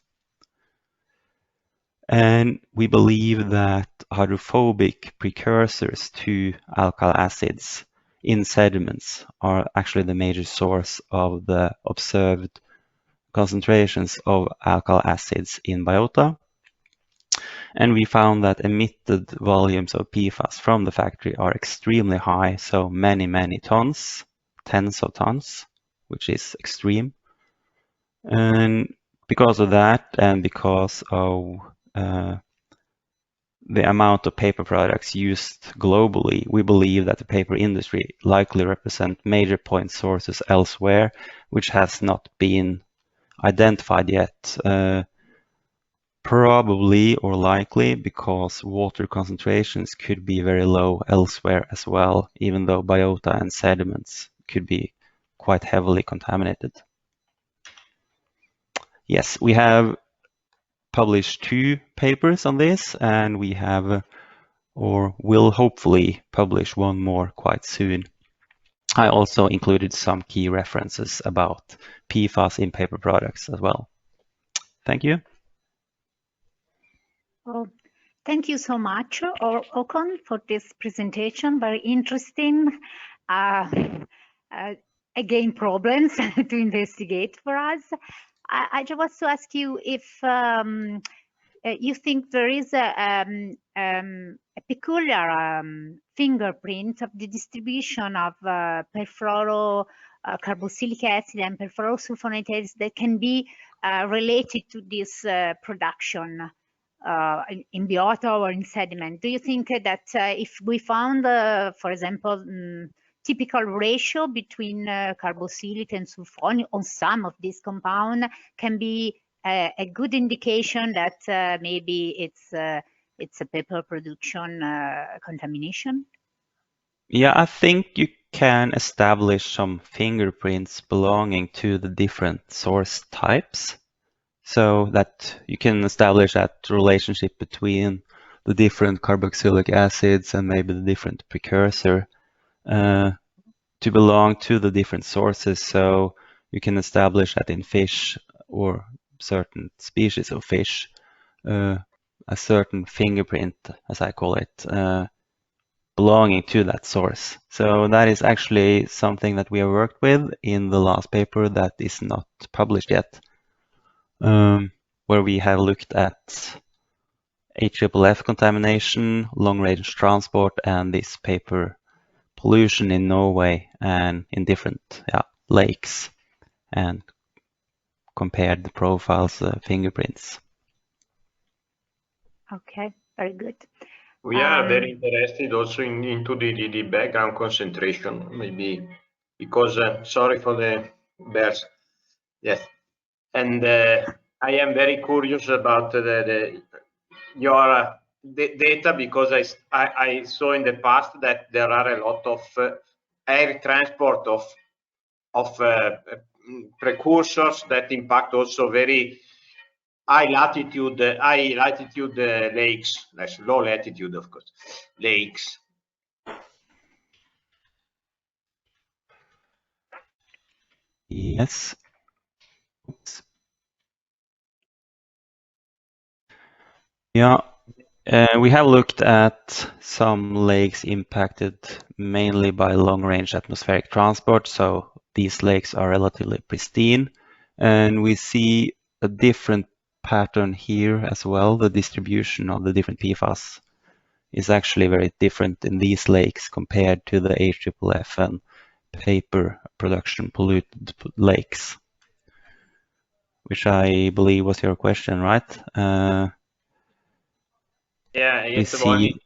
And we believe that hydrophobic precursors to alkyl acids in sediments are actually the major source of the observed concentrations of alkyl acids in biota. And we found that emitted volumes of PFAS from the factory are extremely high, so many, many tons, tens of tons, which is extreme. And because of that, and because of the amount of paper products used globally, we believe that the paper industry likely represent major point sources elsewhere, which has not been identified yet. Probably or likely because water concentrations could be very low elsewhere as well, even though biota and sediments could be quite heavily contaminated. Yes, we have published 2 papers on this, and we have or will hopefully publish 1 more quite soon. I also included some key references about PFAS in paper products as well. Thank you. Well, thank you so much, Håkon, for this presentation. Very interesting. Again, problems to investigate for us. I just want to ask you if you think there is a peculiar fingerprint of the distribution of perfluorocarboxylic acid and perfluorosulfonates that can be related to this production in biota or in sediment. Do you think that if we found, for example, typical ratio between carboxylate and sulfonic on some of these compounds can be a good indication that maybe it's a paper production contamination? Yeah, I think you can establish some fingerprints belonging to the different source types, so that you can establish that relationship between the different carboxylic acids and maybe the different precursor to belong to the different sources. So you can establish that in fish or certain species of fish, a certain fingerprint, as I call it, belonging to that source. So that is actually something that we have worked with in the last paper that is not published yet, where we have looked at HFF contamination, long-range transport, and this paper pollution in Norway and in different lakes, and compared the profiles, fingerprints. Okay, very good. We are very interested also into the background concentration, maybe because, sorry for the bears. Yes. And I am very curious about your data, because I saw in the past that there are a lot of air transport of precursors that impact also very high latitude lakes, less low latitude, of course, lakes. Yes. Oops. Yeah, we have looked at some lakes impacted mainly by long-range atmospheric transport, so these lakes are relatively pristine, and we see a different pattern here as well. The distribution of the different PFAS is actually very different in these lakes compared to the HFF and paper production polluted lakes, which I believe was your question, right? Yeah, I We just want to see,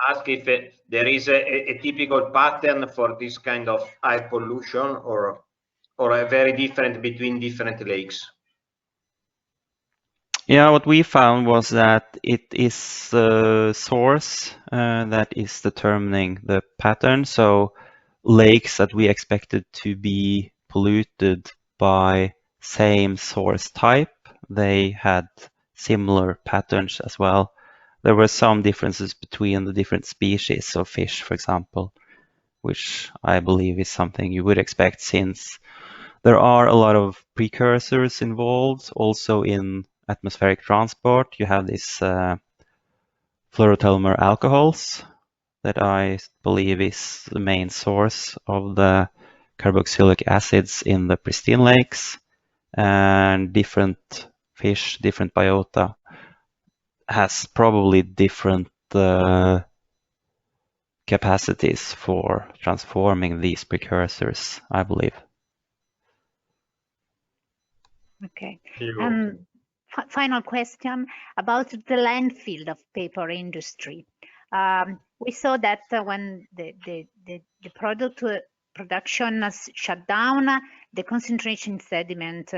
ask if there is a typical pattern for this kind of air pollution, or a very different between different lakes. yeah, what we found was that it is the source that is determining the pattern. So lakes that we expected to be polluted by same source type, they had similar patterns as well. There were some differences between the different species of fish, for example, which I believe is something you would expect, since there are a lot of precursors involved also in atmospheric transport. You have these fluorotelmer alcohols that I believe is the main source of the carboxylic acids in the pristine lakes, and different fish, different biota has probably different capacities for transforming these precursors, I believe. Okay. Final question about the landfill of paper industry. We saw that when the product production shut down, the concentration sediment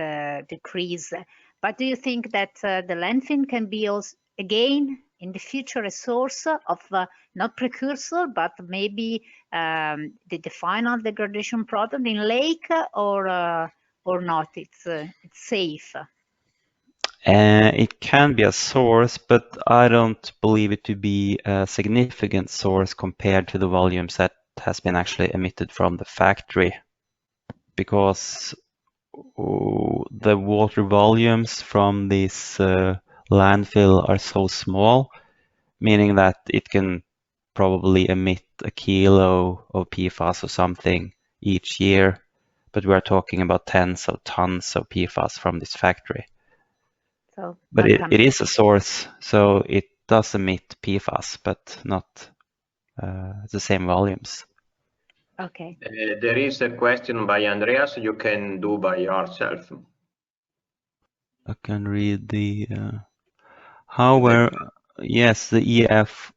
decreased. But do you think that the landfill can be also again in the future a source of not precursor, but maybe the final degradation product in lake, or not? It's safe. It can be a source, but I don't believe it to be a significant source compared to the volumes that has been actually emitted from the factory, because the water volumes from this landfill are so small, meaning that it can probably emit a kilo of PFAS or something each year, but we are talking about tens of tons of PFAS from this factory. So, but it is a source, so it does emit PFAS, but not the same volumes. Okay. There is a question by Andreas. You can do by yourself. I can read the yes, the EF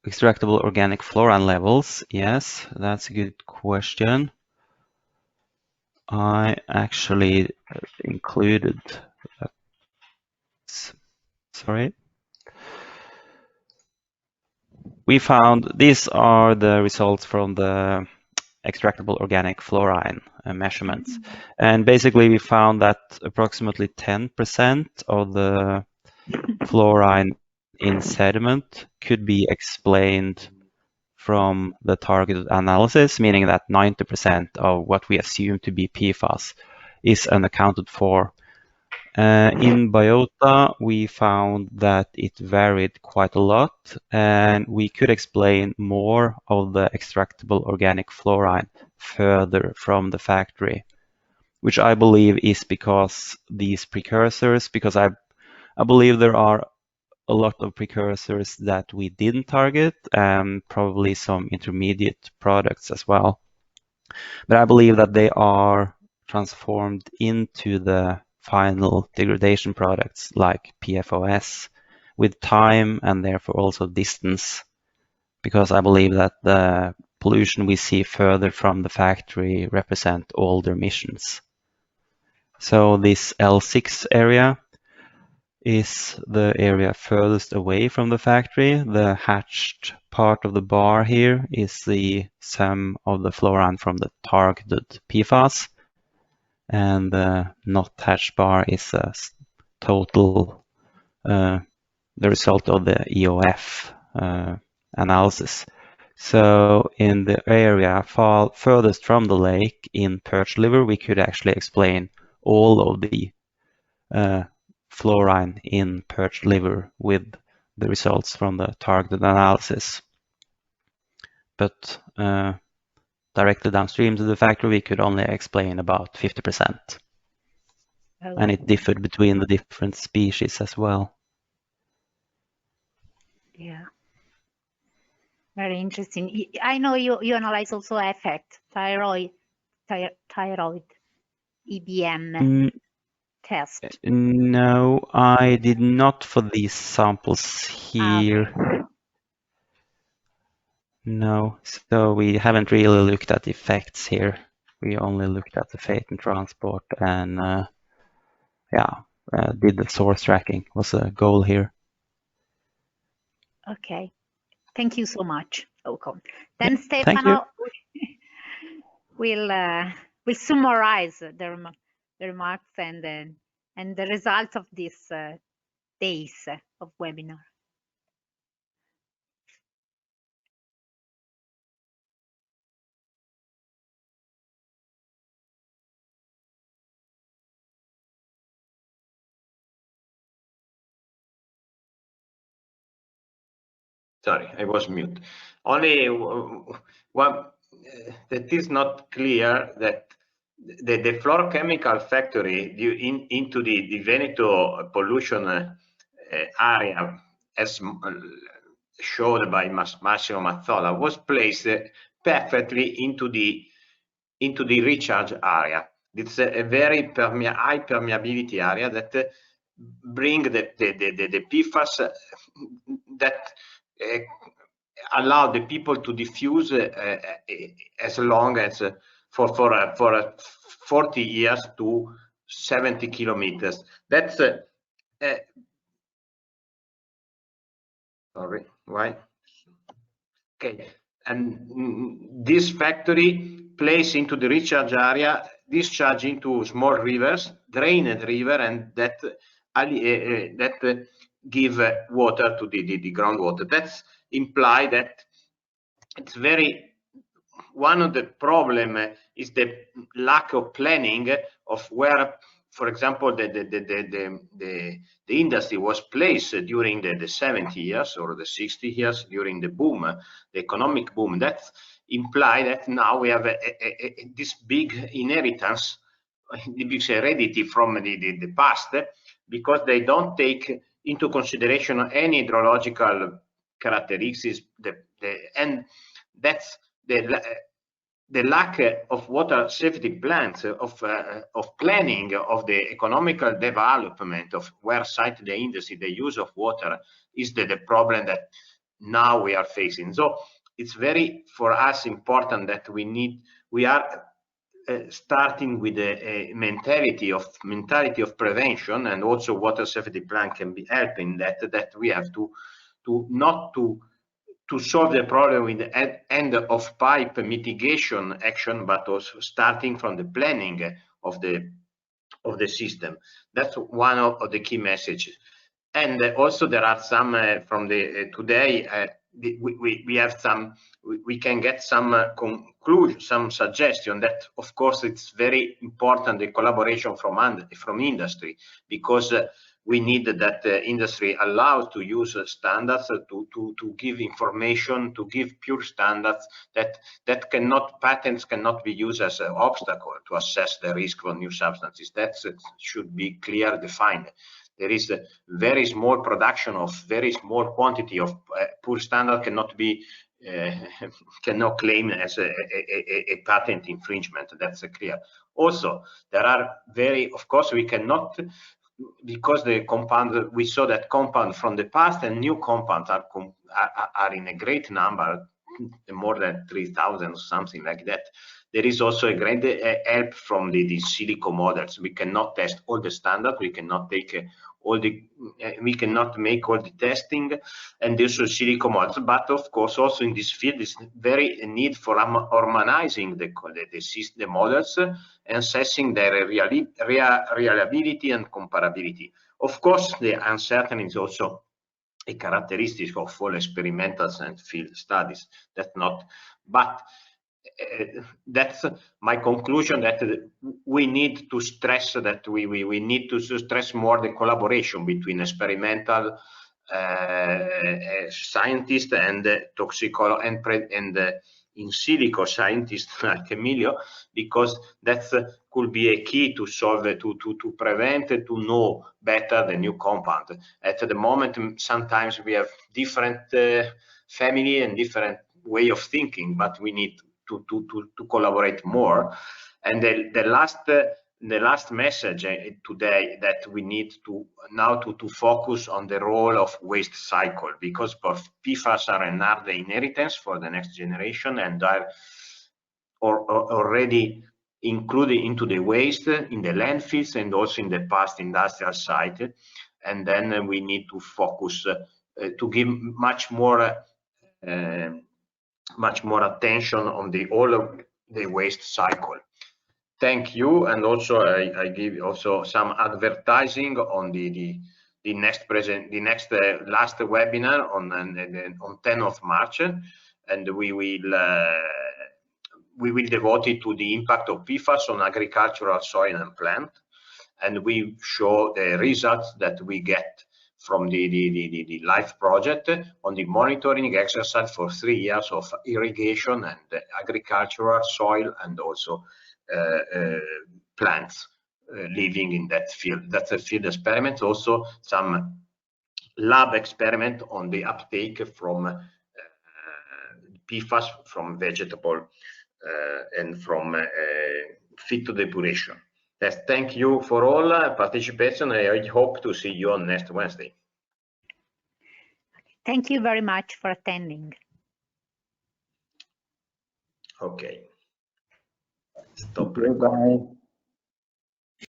extractable organic fluorine levels. Yes, that's a good question. I actually included sorry. We found these are the results from the extractable organic fluorine measurements. And basically we found that approximately 10% of the fluorine in sediment could be explained from the targeted analysis, meaning that 90% of what we assume to be PFAS is unaccounted for. In biota, we found that it varied quite a lot, and we could explain more of the extractable organic fluorine further from the factory, which I believe is because these precursors, because I believe there are a lot of precursors that we didn't target, and probably some intermediate products as well. But I believe that they are transformed into the final degradation products like PFAS with time and therefore also distance, because I believe that the pollution we see further from the factory represent older emissions. So this L6 area is the area furthest away from the factory. The hatched part of the bar here is the sum of the fluorine from the targeted PFAS, and the not hatched bar is a total, the result of the EOF analysis. So in the area furthest from the lake in perch liver, we could actually explain all of the fluorine in perch liver with the results from the targeted analysis. But directly downstream to the factory, we could only explain about 50%. Oh. And it differed between the different species as well. Yeah. Very interesting. I know you analyze also effect, thyroid EBM test. No, I did not for these samples here. Okay. No, so we haven't really looked at effects here. We only looked at the fate and transport and did the source tracking was a goal here. Okay, thank you so much, Håkon. Then Thank Stefano will summarize the remarks and the results of these days of webinar. Sorry, I was mute. Only one that is not clear, that the fluorochemical factory into the Veneto pollution area, as showed by Massimo Mazzola, was placed perfectly into the recharge area. It's a very high permeability area that bring the PFAS that allow the people to diffuse as long as for 40 years to 70 kilometers. That's sorry, why? Okay, and this factory placed into the recharge area, discharge into small rivers, drained river, and that give water to the groundwater. That's imply that it's one of the problem is the lack of planning of where, for example, the industry was placed during the 70 years or the 60 years during the boom, the economic boom. That imply that now we have this big inheritance, this heredity from the past, because they don't take into consideration any hydrological characteristics, and that's the lack of water safety plans, of planning of the economical development of where site the industry, the use of water is the problem that now we are facing. So it's very for us important that we are starting with a mentality of prevention, and also water safety plan can be helping that we have to not to solve the problem with the end of pipe mitigation action, but also starting from the planning of the system. That's one of the key messages. And also there are some from the today we have some, we can get some conclusion, some suggestion that of course it's very important the collaboration from industry, because we need that industry allows to use standards to give information, to give pure standards that patents cannot be used as an obstacle to assess the risk for new substances. That should be clear defined. There is a very small production of very small quantity of poor standard cannot claim as a patent infringement. That's clear. Also, there are of course, we cannot, because the compound, we saw that compound from the past and new compounds are in a great number, more than 3,000 or something like that. There is also a great help from the silico models. We cannot test all the standards. We cannot take we cannot make all the testing and also silico models. But of course, also in this field, is very a need for harmonizing the models and assessing their reliability and comparability. Of course, the uncertainty is also a characteristic of all experimentals and field studies. That's not, but that's my conclusion, that we need to stress that we need to stress more the collaboration between experimental scientists and toxicologists and in silico scientists like Emilio, because that could be a key to solve, to prevent, to know better the new compound. At the moment, sometimes we have different family and different way of thinking, but we need to collaborate more. And the last message today, that we need to now to focus on the role of waste cycle, because PFAS are another inheritance for the next generation and are already included into the waste in the landfills and also in the past industrial site. And then we need to focus to give much more attention on all of the waste cycle. Thank you. And also I give also some advertising on the next last webinar on 10th of March, and we will devote it to the impact of PFAS on agricultural soil and plant, and we show the results that we get from the LIFE project on the monitoring exercise for 3 years of irrigation and agricultural soil and also plants living in that field. That's a field experiment. Also some lab experiment on the uptake from PFAS from vegetable and from feed depuration. Yes, thank you for all participation. I hope to see you on next Wednesday. Thank you very much for attending. Okay. Stop. Goodbye.